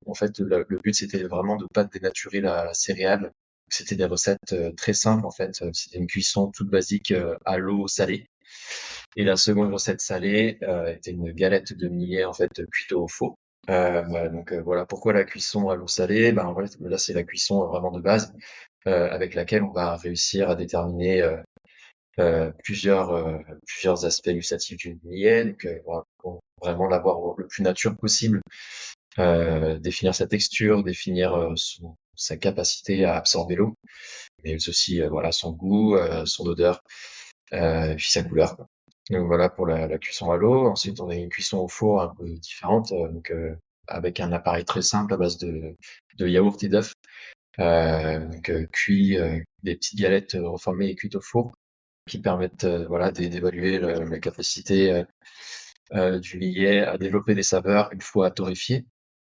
En fait, le but c'était vraiment de pas dénaturer la céréale. C'était des recettes très simples en fait. C'était une cuisson toute basique à l'eau salée. Et la seconde recette salée était une galette de millet en fait cuite au faux. Voilà, voilà pourquoi la cuisson à l'eau salée. Ben en fait là c'est la cuisson vraiment de base. avec laquelle on va réussir à déterminer plusieurs aspects gustatifs du millet, donc voilà, pour vraiment l'avoir le plus nature possible, définir sa texture, définir sa capacité à absorber l'eau, mais aussi voilà son goût, son odeur, et puis sa couleur, quoi. Donc voilà pour la cuisson à l'eau. Ensuite, on a une cuisson au four un peu différente, donc avec un appareil très simple à base de yaourt et d'œufs, donc cuit des petites galettes reformées et cuites au four qui permettent voilà d'évaluer la capacité du millet à développer des saveurs une fois torréfié,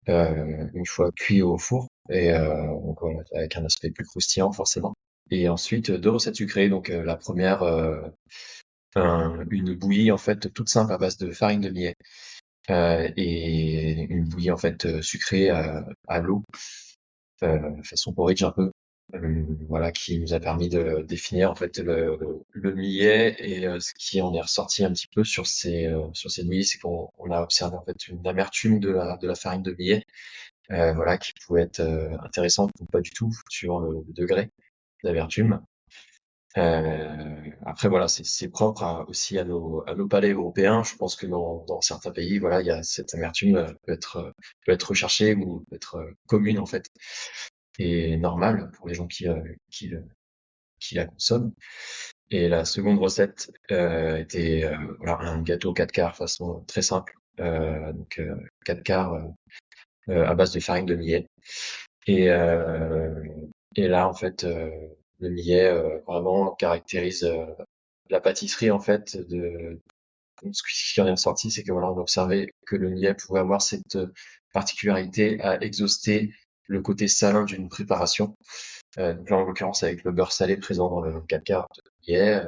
une fois cuit au four et donc voilà, avec un aspect plus croustillant forcément. Et ensuite deux recettes sucrées. Donc la première, une bouillie en fait toute simple à base de farine de millet et une bouillie en fait sucrée à l'eau, façon porridge un peu. Voilà, qui nous a permis de définir en fait le millet et ce qui en est ressorti un petit peu sur ces nouilles, c'est qu'on a observé en fait une amertume de la farine de millet, voilà, qui pouvait être intéressante ou pas du tout suivant le degré d'amertume. Après voilà, c'est propre aussi à nos palais européens. Je pense que dans certains pays, voilà, il y a cette amertume peut être recherchée ou peut être commune en fait et normale pour les gens qui la consomment. Et la seconde recette était voilà, un gâteau 4 quarts façon très simple, donc 4 quarts à base de farine de millet. Et, euh, et là, en fait, le millet vraiment caractérise la pâtisserie en fait de ce qui en est ressorti, c'est que voilà, on a observé que le millet pouvait avoir cette particularité à exhauster le côté salin d'une préparation. Donc là, en l'occurrence, avec le beurre salé présent dans le 4 quarts de millet,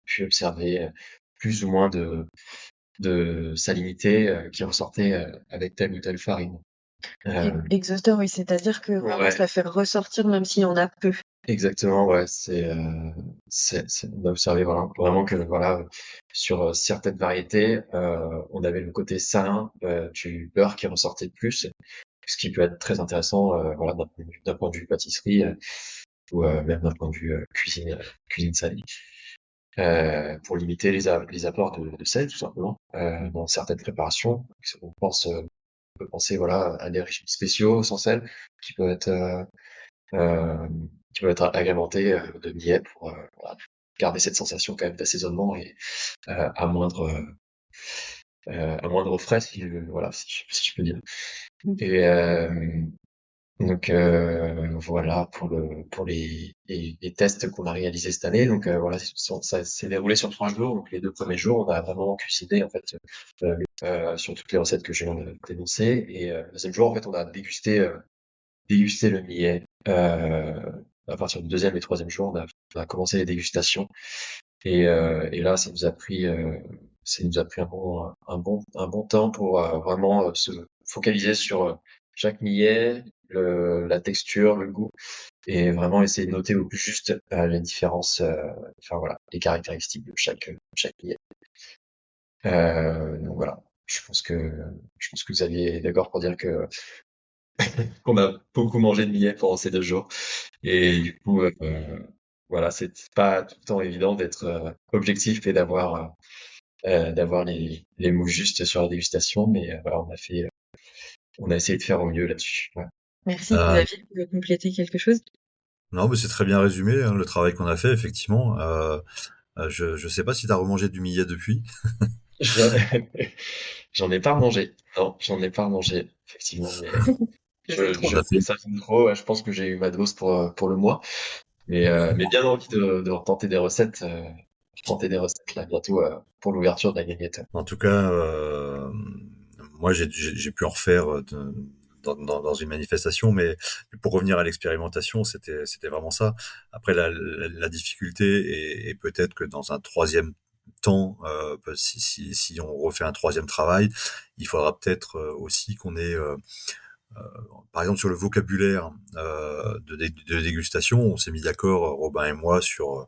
puis observer plus ou moins de salinité qui ressortait avec telle ou telle farine. Exhausteur, oui, c'est-à-dire que vraiment Ouais, ça fait ressortir même s'il y en a peu. exactement, ouais, on a observé voilà, vraiment que voilà, sur certaines variétés, on avait le côté salin du beurre qui ressortait le plus, ce qui peut être très intéressant, voilà, d'un point de vue pâtisserie ou même d'un point de vue cuisine salée, pour limiter les apports de sel tout simplement dans certaines préparations. On peut penser voilà à des régimes spéciaux sans sel qui peuvent être euh, qui peuvent être agrémentés de millet pour voilà, garder cette sensation quand même d'assaisonnement et à moindre frais voilà si je peux dire. Et donc voilà pour les tests qu'on a réalisés cette année. Donc voilà, ça s'est déroulé sur 3 jours. Donc les 2 premiers jours, on a vraiment cuisiné en fait sur toutes les recettes que j'ai dénoncées. Et le deuxième jour, en fait, on a dégusté le millet. À partir du deuxième et troisième jour, on a commencé les dégustations. Et là, ça nous a pris un bon temps pour vraiment se focaliser sur chaque millet, la texture, le goût, et vraiment essayer de noter au plus juste les différences, enfin voilà, les caractéristiques de chaque millet. Donc voilà, je pense que Xavier est d'accord pour dire que qu'on a beaucoup mangé de millet pendant ces 2 jours. Et du coup, voilà, c'est pas tout le temps évident d'être objectif et d'avoir les mots justes sur la dégustation, mais voilà, on a essayé de faire au mieux là-dessus. Ouais. Merci, Euh, Xavier, tu veux compléter quelque chose? non, mais c'est très bien résumé, hein, le travail qu'on a fait, effectivement. Je sais pas si tu as remangé du millet depuis. J'en j'en ai pas mangé. Non, j'en ai pas mangé, effectivement, mais C'est trop. je Ça fais fait. ça de trop. Ouais, je pense que j'ai eu ma dose pour le mois, mais bien envie de retenter des recettes, tenter des recettes là bientôt pour l'ouverture de la gagnette. En tout cas, moi, j'ai pu en refaire dans une manifestation, mais pour revenir à l'expérimentation, c'était vraiment ça. Après, la difficulté est peut-être que dans un troisième temps, si on refait un troisième travail, il faudra peut-être aussi qu'on ait, par exemple, sur le vocabulaire de dégustation, on s'est mis d'accord, Robin et moi, sur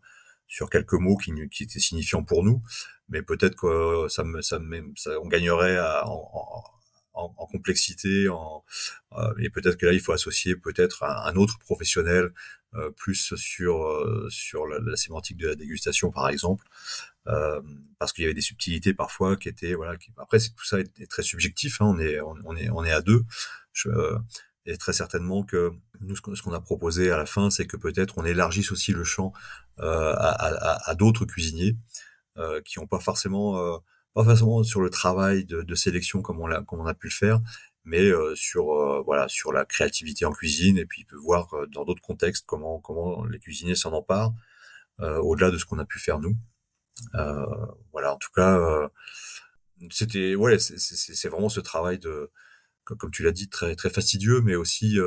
quelques mots qui étaient signifiants pour nous, mais peut-être que on gagnerait en complexité, et peut-être que là, il faut associer peut-être un autre professionnel plus sur la sémantique de la dégustation, par exemple, parce qu'il y avait des subtilités parfois qui étaient voilà. Après, tout ça est très subjectif. Hein, on est à deux. Et très certainement que nous, ce qu'on a proposé à la fin, c'est que peut-être on élargisse aussi le champ à d'autres cuisiniers qui n'ont pas forcément sur le travail de sélection comme on a pu le faire, mais sur la créativité en cuisine, et puis voir dans d'autres contextes comment les cuisiniers s'en emparent au-delà de ce qu'on a pu faire nous. Voilà, en tout cas, c'est vraiment ce travail comme tu l'as dit, très très fastidieux, mais aussi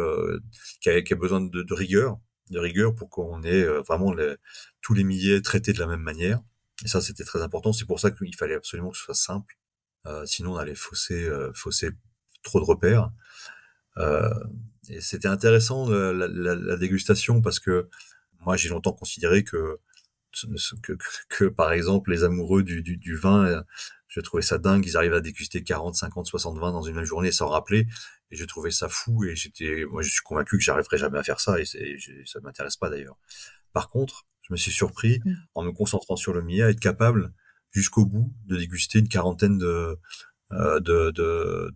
qui a besoin de rigueur pour qu'on ait vraiment tous les millets traités de la même manière. Et ça, c'était très important. C'est pour ça qu'il fallait absolument que ce soit simple. Sinon, on allait fausser trop de repères. Euh, et c'était intéressant la dégustation parce que moi, j'ai longtemps considéré que par exemple, les amoureux du vin, je trouvais ça dingue. Ils arrivent à déguster 40, 50, 60 vins dans une même journée sans rappeler. Et je trouvais ça fou. Et moi, je suis convaincu que j'arriverai jamais à faire ça. Ça m'intéresse pas d'ailleurs. Par contre, je me suis surpris, en me concentrant sur le millet, à être capable, jusqu'au bout, de déguster une quarantaine de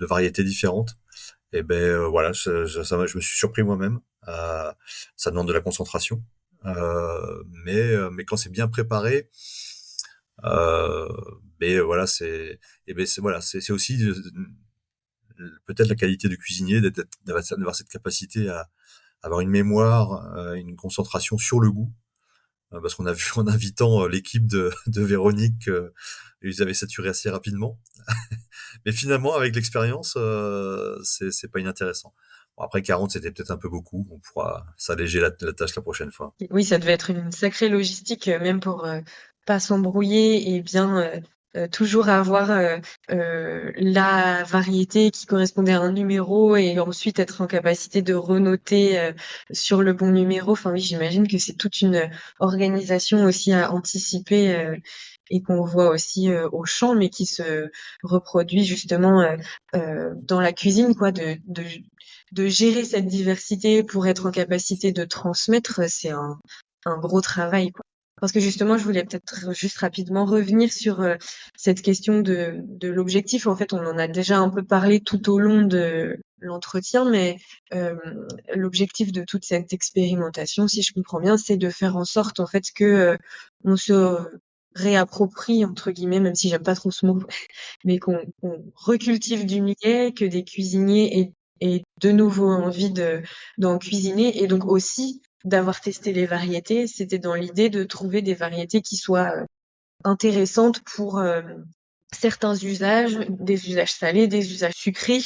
variétés différentes. Et voilà, je me suis surpris moi-même. Ça demande de la concentration. Mais quand c'est bien préparé, euh, voilà, c'est aussi peut-être la qualité de cuisinier d'avoir cette capacité à avoir une mémoire, une concentration sur le goût. Parce qu'on a vu en invitant l'équipe de Véronique, ils avaient saturé assez rapidement. Mais finalement, avec l'expérience, c'est pas inintéressant. Bon, après 40, c'était peut-être un peu beaucoup. On pourra s'alléger la tâche la prochaine fois. Oui, ça devait être une sacrée logistique, même pour pas s'embrouiller et bien toujours avoir la variété qui correspondait à un numéro et ensuite être en capacité de renoter sur le bon numéro. Enfin oui, j'imagine que c'est toute une organisation aussi à anticiper et qu'on voit aussi au champ, mais qui se reproduit justement dans la cuisine, quoi, de gérer cette diversité pour être en capacité de transmettre, c'est un gros travail, quoi. Parce que justement, je voulais peut-être juste rapidement revenir sur cette question de l'objectif. En fait, on en a déjà un peu parlé tout au long de l'entretien, mais euh, l'objectif de toute cette expérimentation, si je comprends bien, c'est de faire en sorte en fait que on se réapproprie entre guillemets, même si j'aime pas trop ce mot, mais qu'on recultive du millet, que des cuisiniers aient de nouveau envie d'en cuisiner, et donc aussi d'avoir testé les variétés. C'était dans l'idée de trouver des variétés qui soient intéressantes pour certains usages, des usages salés, des usages sucrés,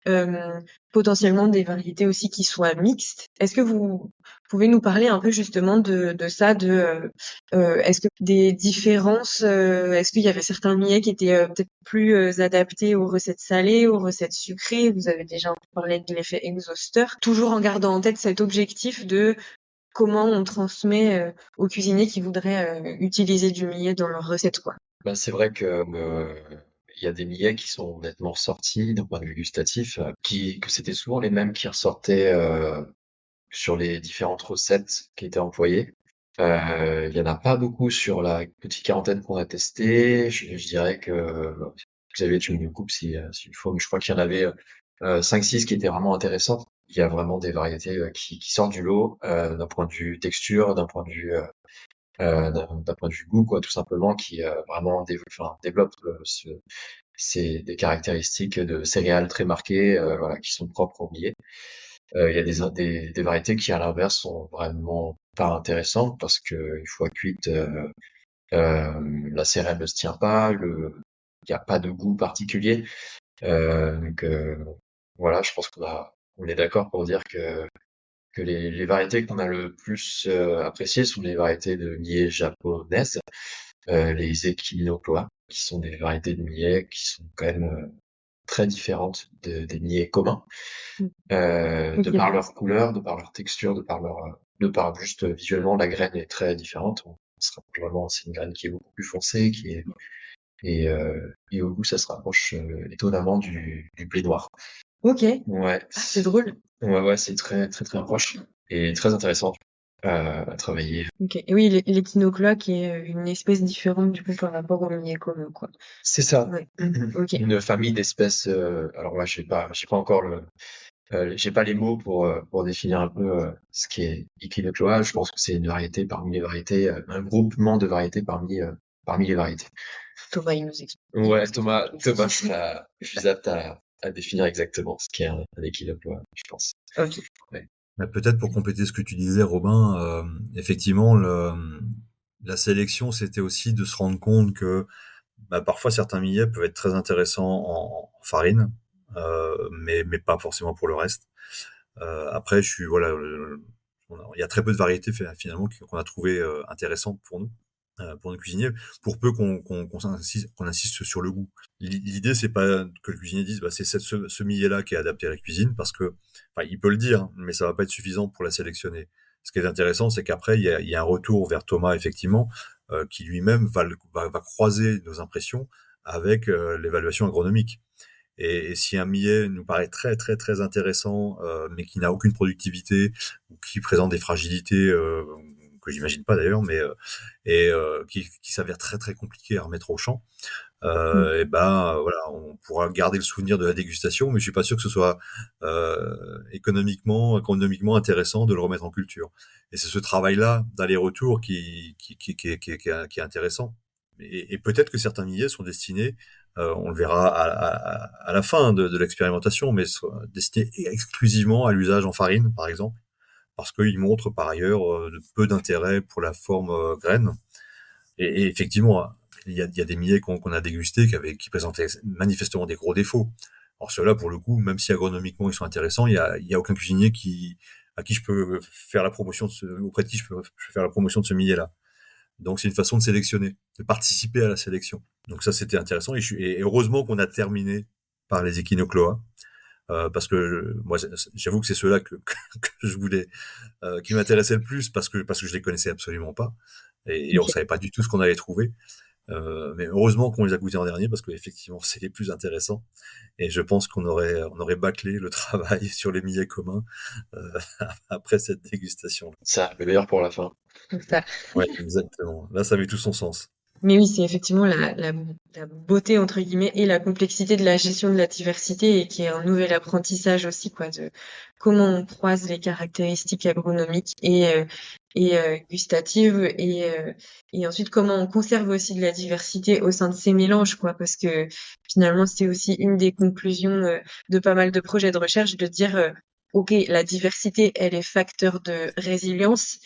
euh, potentiellement des variétés aussi qui soient mixtes. Est-ce que vous pouvez nous parler un peu justement de ça, est-ce que des différences, est-ce qu'il y avait certains millets qui étaient peut-être plus adaptés aux recettes salées, aux recettes sucrées? Vous avez déjà un peu parlé de l'effet exhausteur, toujours en gardant en tête cet objectif de comment on transmet aux cuisiniers qui voudraient utiliser du millet dans leurs recettes, quoi. Bah, c'est vrai que il y a des millets qui sont nettement sortis d'un point de vue gustatif, que c'était souvent les mêmes qui ressortaient sur les différentes recettes qui étaient employées. Il y en a pas beaucoup sur la petite quarantaine qu'on a testée. Je dirais que Xavier, tu me coupes s'il faut, mais je crois qu'il y en avait 5-6 qui étaient vraiment intéressantes. Il y a vraiment des variétés qui sortent du lot d'un point de vue texture, d'un point de vue goût, quoi, tout simplement, qui vraiment développe c'est des caractéristiques de céréales très marquées, voilà, qui sont propres au millet. Il y a des variétés qui, à l'inverse, sont vraiment pas intéressantes parce que une fois cuite, la céréale ne se tient pas, il n'y a pas de goût particulier. Donc voilà, je pense on est d'accord pour dire que les variétés qu'on a le plus appréciées sont les variétés de millet japonaises, les Equinocoa, qui sont des variétés de millet qui sont quand même très différentes des millets communs, de Ok. par leur couleur, de par leur texture, de par juste visuellement la graine est très différente. On se rapproche vraiment, c'est une graine qui est beaucoup plus foncée, et au goût ça se rapproche étonnamment du blé noir. Ok. Ouais, Ah, c'est drôle. ouais, c'est très très très proche et très intéressant. à travailler. Ok. Et oui, l'équinocloa qui est une espèce différente du coup par rapport au millet commun, quoi. C'est ça. Ouais. Ok. Une famille d'espèces. Alors moi, j'ai pas encore j'ai pas les mots pour définir un peu ce qui est Equinocloa. Je pense que c'est une variété parmi les variétés, un groupement de variétés parmi les variétés. Thomas, il nous explique. Ouais, Thomas sera plus apte à définir exactement ce qu'est un Equinocloa, je pense. Ok. Mais peut-être pour compléter ce que tu disais, Robin, effectivement, la sélection, c'était aussi de se rendre compte que parfois certains millets peuvent être très intéressants en farine, mais pas forcément pour le reste. Après, il y a très peu de variétés finalement qu'on a trouvé intéressantes pour nos cuisiniers, pour peu qu'on insiste sur le goût. L'idée, c'est pas que le cuisinier dise, c'est ce millet-là qui est adapté à la cuisine, parce que, enfin, il peut le dire, mais ça va pas être suffisant pour la sélectionner. Ce qui est intéressant, c'est qu'après, il y a un retour vers Thomas, effectivement, qui lui-même va croiser nos impressions avec l'évaluation agronomique. Et si un millet nous paraît très très très intéressant, mais qui n'a aucune productivité ou qui présente des fragilités que j'imagine pas d'ailleurs, qui s'avère très très compliqué à remettre au champ, et voilà, on pourra garder le souvenir de la dégustation, mais je suis pas sûr que ce soit économiquement intéressant de le remettre en culture. Et c'est ce travail-là d'aller-retour qui est intéressant. Et peut-être que certains millets sont destinés, on le verra à la fin de l'expérimentation, mais sont destinés exclusivement à l'usage en farine, par exemple, parce qu'ils montrent par ailleurs peu d'intérêt pour la forme graine. Et effectivement, il y a des millets qu'on a dégustés qui présentaient manifestement des gros défauts. Alors ceux-là, pour le coup, même si agronomiquement ils sont intéressants, il y a aucun cuisinier à qui je peux faire la promotion auprès de qui je peux faire la promotion de ce millet-là. Donc c'est une façon de sélectionner, de participer à la sélection. Donc ça, c'était intéressant. Et heureusement qu'on a terminé par les Equinocloa, parce que moi, j'avoue que c'est ceux-là que je voulais, qui m'intéressaient le plus, parce que je les connaissais absolument pas. Et on Ok. savait pas du tout ce qu'on allait trouver. Mais heureusement qu'on les a goûtés en dernier, parce qu'effectivement, c'est les plus intéressants. Et je pense on aurait bâclé le travail sur les millets communs euh, après cette dégustation. Ça, le meilleur pour la fin. C'est ça. Ouais, exactement. Là, ça avait tout son sens. Mais oui, c'est effectivement la beauté entre guillemets et la complexité de la gestion de la diversité et qui est un nouvel apprentissage aussi quoi de comment on croise les caractéristiques agronomiques et gustatives et ensuite comment on conserve aussi de la diversité au sein de ces mélanges quoi parce que finalement c'est aussi une des conclusions de pas mal de projets de recherche de dire ok, la diversité elle est facteur de résilience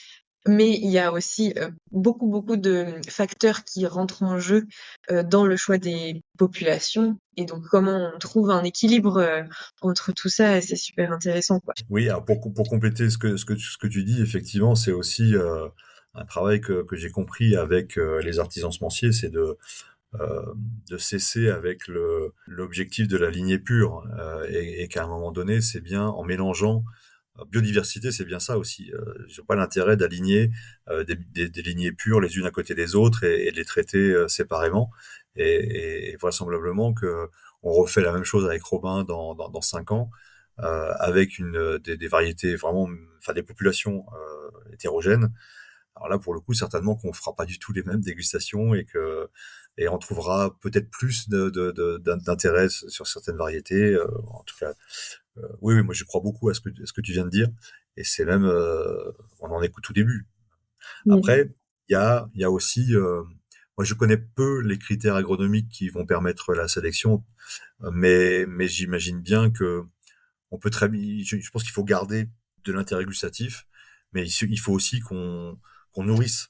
mais il y a aussi beaucoup de facteurs qui rentrent en jeu dans le choix des populations. Et donc, comment on trouve un équilibre entre tout ça, c'est super intéressant, quoi. Oui, alors pour compléter ce que tu dis, effectivement, c'est aussi un travail que j'ai compris avec les artisans semenciers, c'est de cesser avec l'objectif de la lignée pure, et qu'à un moment donné, c'est bien en mélangeant biodiversité, c'est bien ça aussi. J'ai pas l'intérêt d'aligner des lignées pures les unes à côté des autres et de les traiter séparément. Et vraisemblablement que on refait la même chose avec Robin dans 5 ans, avec des variétés vraiment, enfin des populations hétérogènes. Alors là, pour le coup, certainement qu'on fera pas du tout les mêmes dégustations et on trouvera peut-être plus d'intérêt sur certaines variétés. En tout cas, oui, moi je crois beaucoup à ce que tu viens de dire, et c'est même, on en est qu'au tout début. Mm. Après, il y a aussi, moi je connais peu les critères agronomiques qui vont permettre la sélection, mais j'imagine bien que on peut très bien, je pense qu'il faut garder de l'intérêt gustatif, mais il faut aussi qu'on nourrisse,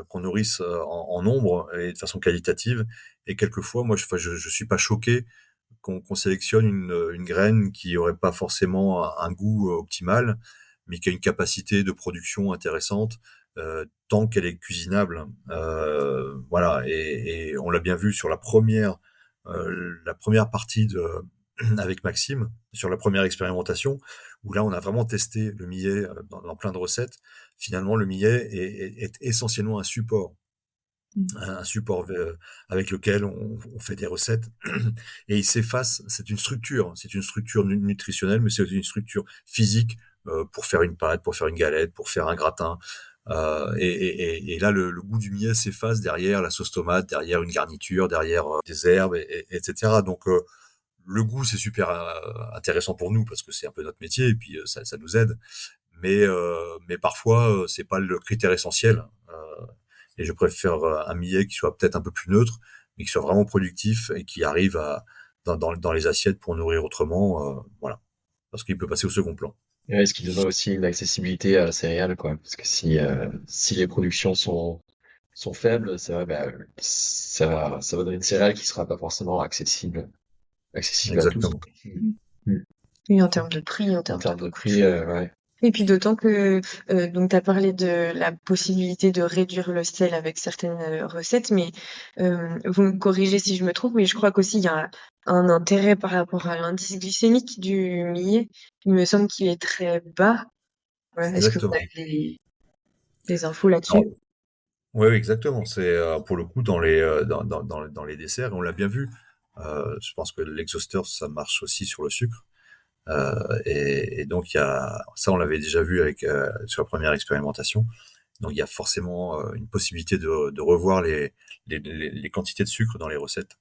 qu'on nourrisse en nombre et de façon qualitative. Et quelquefois, moi, je suis pas choqué qu'on sélectionne une graine qui aurait pas forcément un goût optimal, mais qui a une capacité de production intéressante, tant qu'elle est cuisinable. Voilà, et on l'a bien vu sur la première partie avec Maxime, sur la première expérimentation, où là on a vraiment testé le millet dans plein de recettes. Finalement, le millet est essentiellement un support avec lequel on fait des recettes, et il s'efface. C'est une structure nutritionnelle, mais c'est une structure physique pour faire une pâte, pour faire une galette, pour faire un gratin. Et là, le goût du millet s'efface derrière la sauce tomate, derrière une garniture, derrière des herbes, etc. Donc, le goût, c'est super intéressant pour nous parce que c'est un peu notre métier et puis ça nous aide. Mais parfois, c'est pas le critère essentiel. Et je préfère un millet qui soit peut-être un peu plus neutre, mais qui soit vraiment productif et qui arrive dans les assiettes pour nourrir autrement. Voilà, parce qu'il peut passer au second plan. Ouais, ce qui donnerait aussi une accessibilité à la céréale, quoi. Parce que si les productions sont faibles, c'est vrai, bah, ça va donner une céréale qui sera pas forcément accessible à tous. Exactement. Mm. Oui, en termes de prix, en En termes termes de de coût. prix, ouais. Et puis d'autant que donc tu as parlé de la possibilité de réduire le sel avec certaines recettes, mais vous me corrigez si je me trompe, mais je crois qu'aussi il y a un intérêt par rapport à l'indice glycémique du millet. Il me semble qu'il est très bas. Ouais, est-ce que vous Exactement. avez des infos là-dessus? Alors, oui, exactement. C'est pour le coup dans les desserts, et on l'a bien vu. Je pense que l'exhausteur, ça marche aussi sur le sucre. Et donc il y a ça, on l'avait déjà vu avec sur la première expérimentation. Donc il y a forcément une possibilité de revoir les quantités de sucre dans les recettes,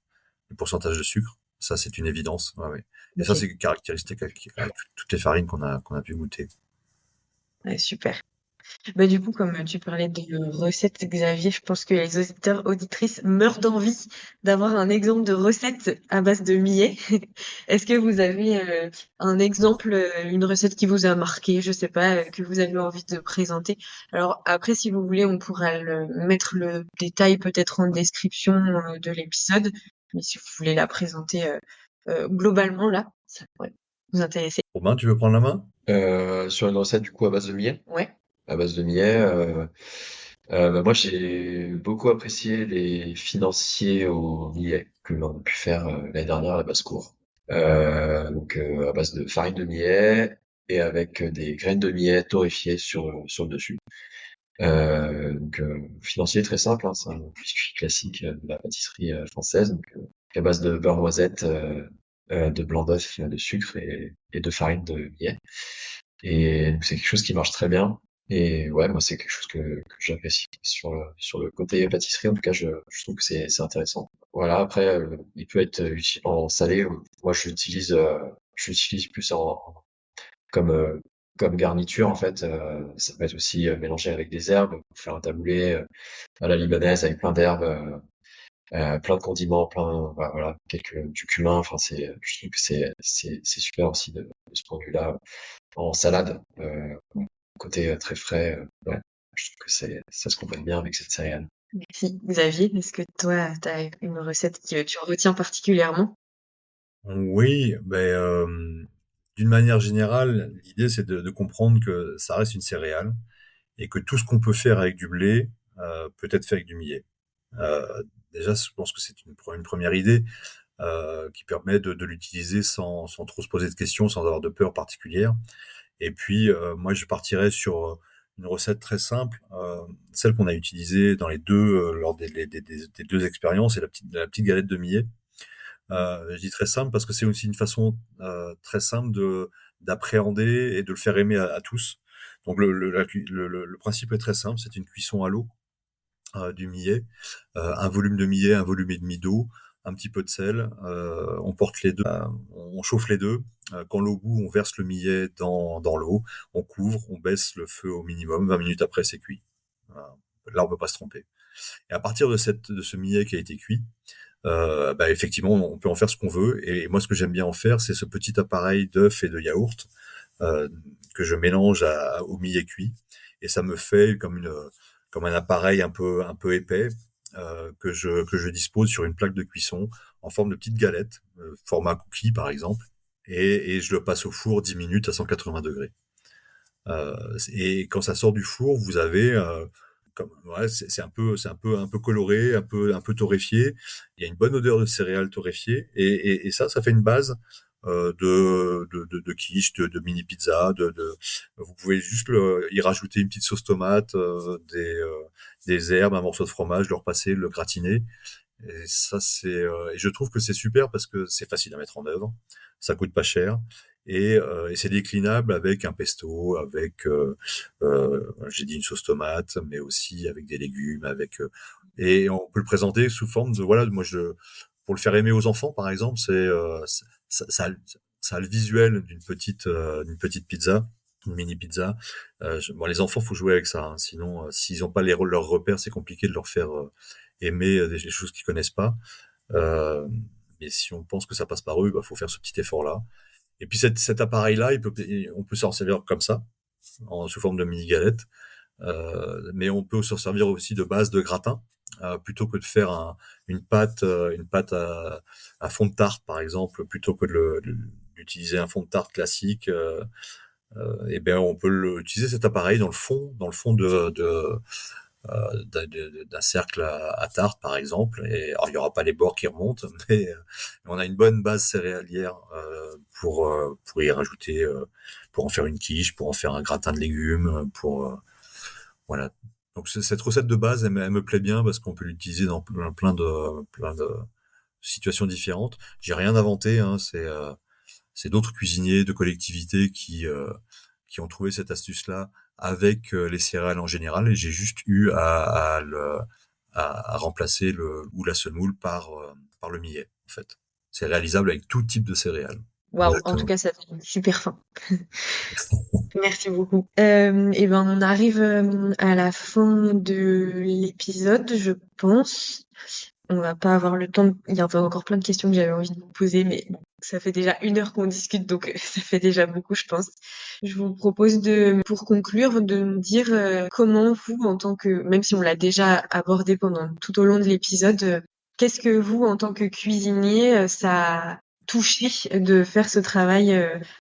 le pourcentage de sucre. Ça, c'est une évidence. Ouais, ouais. Et ça, Ok, c'est caractéristique avec toutes les farines qu'on a pu goûter. ouais, super. Bah, du coup, comme tu parlais de recettes, Xavier, je pense que les auditeurs, auditrices meurent d'envie d'avoir un exemple de recette à base de millet. Est-ce que vous avez un exemple, une recette qui vous a marqué, je sais pas, que vous avez envie de présenter? Alors après, si vous voulez, on pourra mettre le détail peut-être en description de l'épisode, mais si vous voulez la présenter globalement là, ça pourrait vous intéresser. Robin, tu veux prendre la main? Sur une recette du coup à base de millet. Ouais. À base de millet, bah, moi j'ai beaucoup apprécié les financiers au millet que l'on a pu faire l'année dernière à la basse-cour. À base de farine de millet et avec des graines de millet torréfiées sur le dessus. Financier très simple, hein, c'est un biscuit classique de la pâtisserie française, à base de beurre noisette, de blanc d'œuf, de sucre et de farine de millet. Et donc c'est quelque chose qui marche très bien. Et ouais, moi c'est quelque chose que j'apprécie sur le côté pâtisserie. En tout cas, je trouve que c'est intéressant. Voilà. Après, il peut être utile en salé. Moi, je l'utilise plus comme comme garniture en fait. Ça peut être aussi mélangé avec des herbes, pour faire un taboulé à la libanaise avec plein d'herbes, plein de condiments, voilà, quelques du cumin. Enfin, je trouve que c'est super aussi de ce point de vue-là en salade, côté très frais. Ouais, je trouve que ça se complète bien avec cette céréale. Merci. Xavier, est-ce que toi, tu as une recette que tu retiens particulièrement? Oui, d'une manière générale, l'idée c'est de comprendre que ça reste une céréale et que tout ce qu'on peut faire avec du blé peut être fait avec du millet. Déjà, je pense que c'est une première idée qui permet de l'utiliser sans trop se poser de questions, sans avoir de peur particulière. Et puis, moi, je partirais sur une recette très simple, celle qu'on a utilisée dans les deux lors des deux expériences, c'est la petite galette de millet. Je dis très simple parce que c'est aussi une façon très simple d'appréhender et de le faire aimer à tous. Donc le principe est très simple, c'est une cuisson à l'eau du millet, un volume de millet, un volume et demi d'eau, un petit peu de sel. On porte les deux, on chauffe les deux. Quand l'eau bout, on verse le millet dans l'eau, on couvre, on baisse le feu au minimum. 20 minutes après, c'est cuit. Là, on peut pas se tromper. Et à partir de ce millet qui a été cuit, effectivement, on peut en faire ce qu'on veut. Et moi, ce que j'aime bien en faire, c'est ce petit appareil d'œufs et de yaourt euh, que je mélange au millet cuit. Et ça me fait comme un appareil un peu épais que je dispose sur une plaque de cuisson en forme de petite galette, format cookie par exemple. Et je le passe au four 10 minutes à 180 degrés. Et quand ça sort du four, vous avez ouais, un peu coloré, un peu torréfié. Il y a une bonne odeur de céréales torréfiées et ça fait une base de quiche, de mini pizza. Vous pouvez juste y rajouter une petite sauce tomate, des herbes, un morceau de fromage, le repasser, le gratiner. Et ça et je trouve que c'est super parce que c'est facile à mettre en œuvre, ça coûte pas cher et c'est déclinable avec un pesto, avec j'ai dit une sauce tomate, mais aussi avec des légumes, et on peut le présenter sous forme de voilà, pour le faire aimer aux enfants par exemple, ça a le visuel d'une petite pizza, une mini pizza. Bon, les enfants, faut jouer avec ça, hein, sinon s'ils n'ont pas leurs repères, c'est compliqué de leur faire aimer des choses qu'ils connaissent pas. Euh, mais si on pense que ça passe par eux, bah faut faire ce petit effort-là. Et puis cet appareil-là, on peut s'en servir comme ça, sous forme de mini galette. Mais on peut s'en servir aussi de base de gratin, plutôt que de faire une pâte à fond de tarte, par exemple, plutôt que d'utiliser un fond de tarte classique. Et ben on peut utiliser cet appareil dans le fond d'un cercle à tarte, par exemple. Et alors, il y aura pas les bords qui remontent, mais on a une bonne base céréalière pour y rajouter, pour en faire une quiche, pour en faire un gratin de légumes, voilà. Donc cette recette de base, elle me plaît bien parce qu'on peut l'utiliser dans plein de situations différentes. J'ai rien inventé, hein, c'est d'autres cuisiniers de collectivités qui ont trouvé cette astuce-là avec les céréales en général, et j'ai juste eu à remplacer la semoule par le millet, en fait. C'est réalisable avec tout type de céréales. Waouh, en tout Exactement. cas, ça donne super faim. Merci beaucoup. Et ben, on arrive à la fin de l'épisode, je pense. On va pas avoir le temps. Il y avait encore plein de questions que j'avais envie de vous poser, mais bon, ça fait déjà 1 heure qu'on discute, donc ça fait déjà beaucoup, je pense. Je vous propose pour conclure, de me dire comment vous, en tant que, même si on l'a déjà abordé pendant tout au long de l'épisode, qu'est-ce que vous, en tant que cuisinier, ça a touché de faire ce travail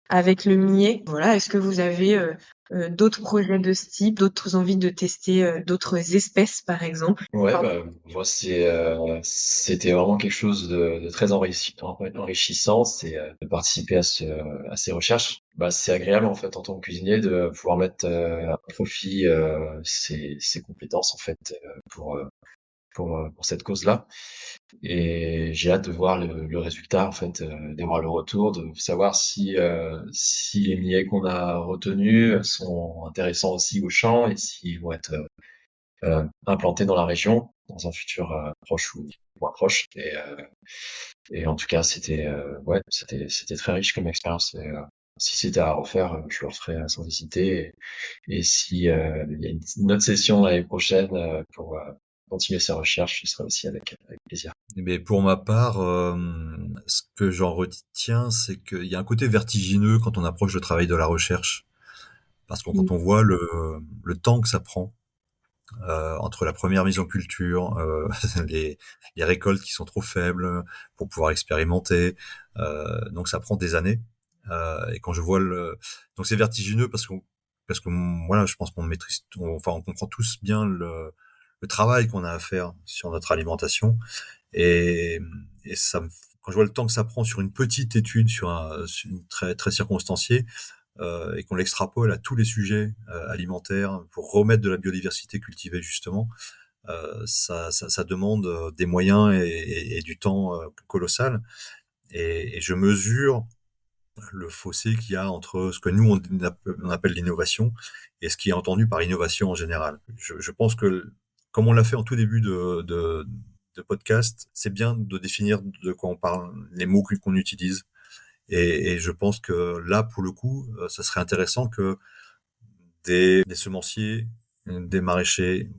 avec le millet? Voilà, est-ce que vous avez d'autres projets de ce type, d'autres envies de tester d'autres espèces, par exemple? Ouais, bah, moi, c'était vraiment quelque chose de très enrichissant, c'est de participer à ces recherches. Bah, c'est agréable, en fait, en tant que cuisinier, de pouvoir mettre à profit ses compétences, en fait, pour cette cause-là. Et j'ai hâte de voir le résultat, en fait, de voir le retour, de savoir si les millets qu'on a retenus sont intéressants aussi au champ et s'ils vont être implantés dans la région dans un futur proche ou moins proche. Et en tout cas, ouais, c'était très riche comme expérience. Et, si c'était à refaire, je le referais sans hésiter. Et si il y a une autre session l'année prochaine pour continuer ces recherches, ce serait aussi avec plaisir. Mais pour ma part, ce que j'en retiens, c'est qu'il y a un côté vertigineux quand on approche le travail de la recherche, parce que quand on voit le temps que ça prend entre la première mise en culture, les, les récoltes qui sont trop faibles pour pouvoir expérimenter, donc ça prend des années. Et quand je vois donc c'est vertigineux parce que voilà, je pense qu'on maîtrise, enfin on comprend tous bien le travail qu'on a à faire sur notre alimentation. Et, et quand je vois le temps que ça prend sur une petite étude, sur une très très circonstanciée, et qu'on l'extrapole à tous les sujets alimentaires pour remettre de la biodiversité cultivée justement, ça demande des moyens et du temps colossal. Et je mesure le fossé qu'il y a entre ce que nous on appelle l'innovation et ce qui est entendu par innovation en général. Je pense que comme on l'a fait en tout début de podcast, c'est bien de définir de quoi on parle, les mots qu'on utilise. Et je pense que là, pour le coup, ça serait intéressant que des semenciers, des maraîchers,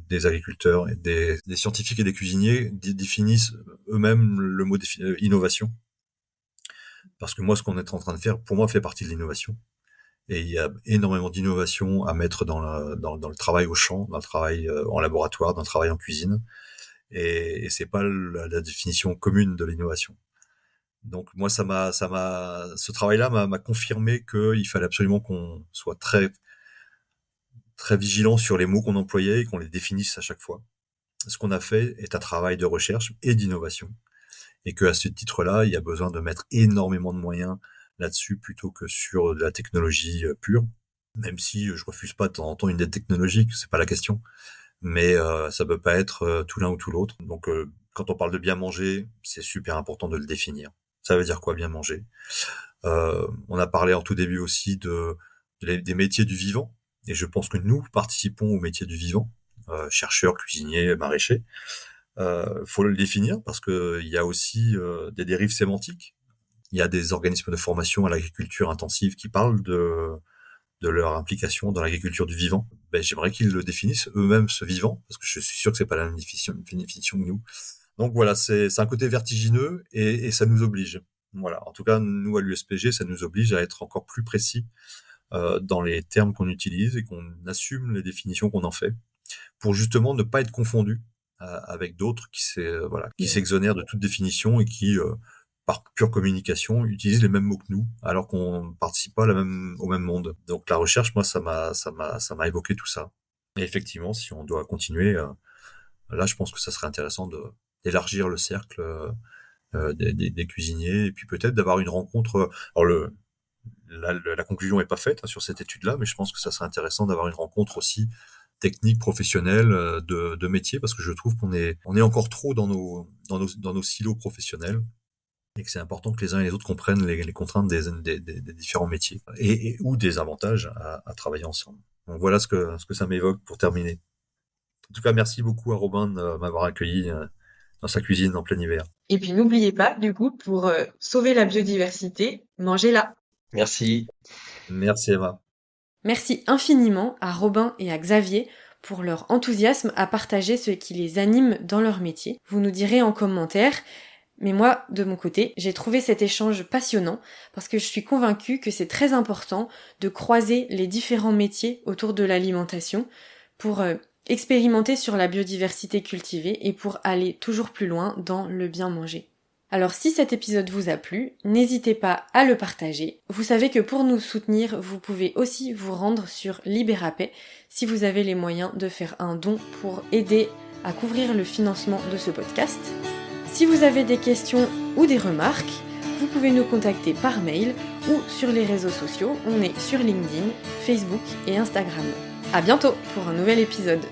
des agriculteurs, et des scientifiques et des cuisiniers définissent eux-mêmes le mot innovation. Parce que moi, ce qu'on est en train de faire, pour moi, fait partie de l'innovation. Et il y a énormément d'innovation à mettre dans le travail au champ, dans le travail en laboratoire, dans le travail en cuisine. Et c'est pas la définition commune de l'innovation. Donc moi, ce travail-là m'a confirmé qu'il fallait absolument qu'on soit très, très vigilant sur les mots qu'on employait et qu'on les définisse à chaque fois. Ce qu'on a fait est un travail de recherche et d'innovation. Et qu'à ce titre-là, il y a besoin de mettre énormément de moyens là-dessus plutôt que sur de la technologie pure. Même si je refuse pas de temps en temps une aide technologique, c'est pas la question. Mais ça peut pas être tout l'un ou tout l'autre. Donc quand on parle de bien manger, c'est super important de le définir. Ça veut dire quoi bien manger? On a parlé en tout début aussi des métiers du vivant, et je pense que nous participons aux métiers du vivant, chercheurs, cuisiniers, maraîchers. Faut le définir parce que il y a aussi des dérives sémantiques. Il y a des organismes de formation à l'agriculture intensive qui parlent de leur implication dans l'agriculture du vivant. J'aimerais qu'ils le définissent eux-mêmes, ce vivant, parce que je suis sûr que c'est pas la même définition que nous. Donc voilà, c'est un côté vertigineux et ça nous oblige. Voilà. En tout cas, nous à l'USPG, ça nous oblige à être encore plus précis dans les termes qu'on utilise et qu'on assume les définitions qu'on en fait, pour justement ne pas être confondu avec d'autres qui s'exonèrent de toute définition et qui par pure communication, utilisent les mêmes mots que nous, alors qu'on ne participe pas au même monde. Donc la recherche, moi, ça m'a évoqué tout ça. Et effectivement, si on doit continuer, là, je pense que ça serait intéressant d'élargir le cercle des cuisiniers, et puis peut-être d'avoir une rencontre. Alors la conclusion est pas faite sur cette étude-là, mais je pense que ça serait intéressant d'avoir une rencontre aussi technique, professionnelle, de métier, parce que je trouve qu'on est encore trop dans nos silos professionnels, et que c'est important que les uns et les autres comprennent les contraintes des différents métiers ou des avantages à travailler ensemble. Donc voilà ce que ça m'évoque pour terminer. En tout cas, merci beaucoup à Robin de m'avoir accueilli dans sa cuisine en plein hiver. Et puis n'oubliez pas, du coup, pour sauver la biodiversité, mangez-la. Merci. Merci Emma. Merci infiniment à Robin et à Xavier pour leur enthousiasme à partager ce qui les anime dans leur métier. Vous nous direz en commentaire. Mais moi, de mon côté, j'ai trouvé cet échange passionnant parce que je suis convaincue que c'est très important de croiser les différents métiers autour de l'alimentation pour expérimenter sur la biodiversité cultivée et pour aller toujours plus loin dans le bien manger. Alors si cet épisode vous a plu, n'hésitez pas à le partager. Vous savez que pour nous soutenir, vous pouvez aussi vous rendre sur Libérapay si vous avez les moyens de faire un don pour aider à couvrir le financement de ce podcast. Si vous avez des questions ou des remarques, vous pouvez nous contacter par mail ou sur les réseaux sociaux. On est sur LinkedIn, Facebook et Instagram. À bientôt pour un nouvel épisode.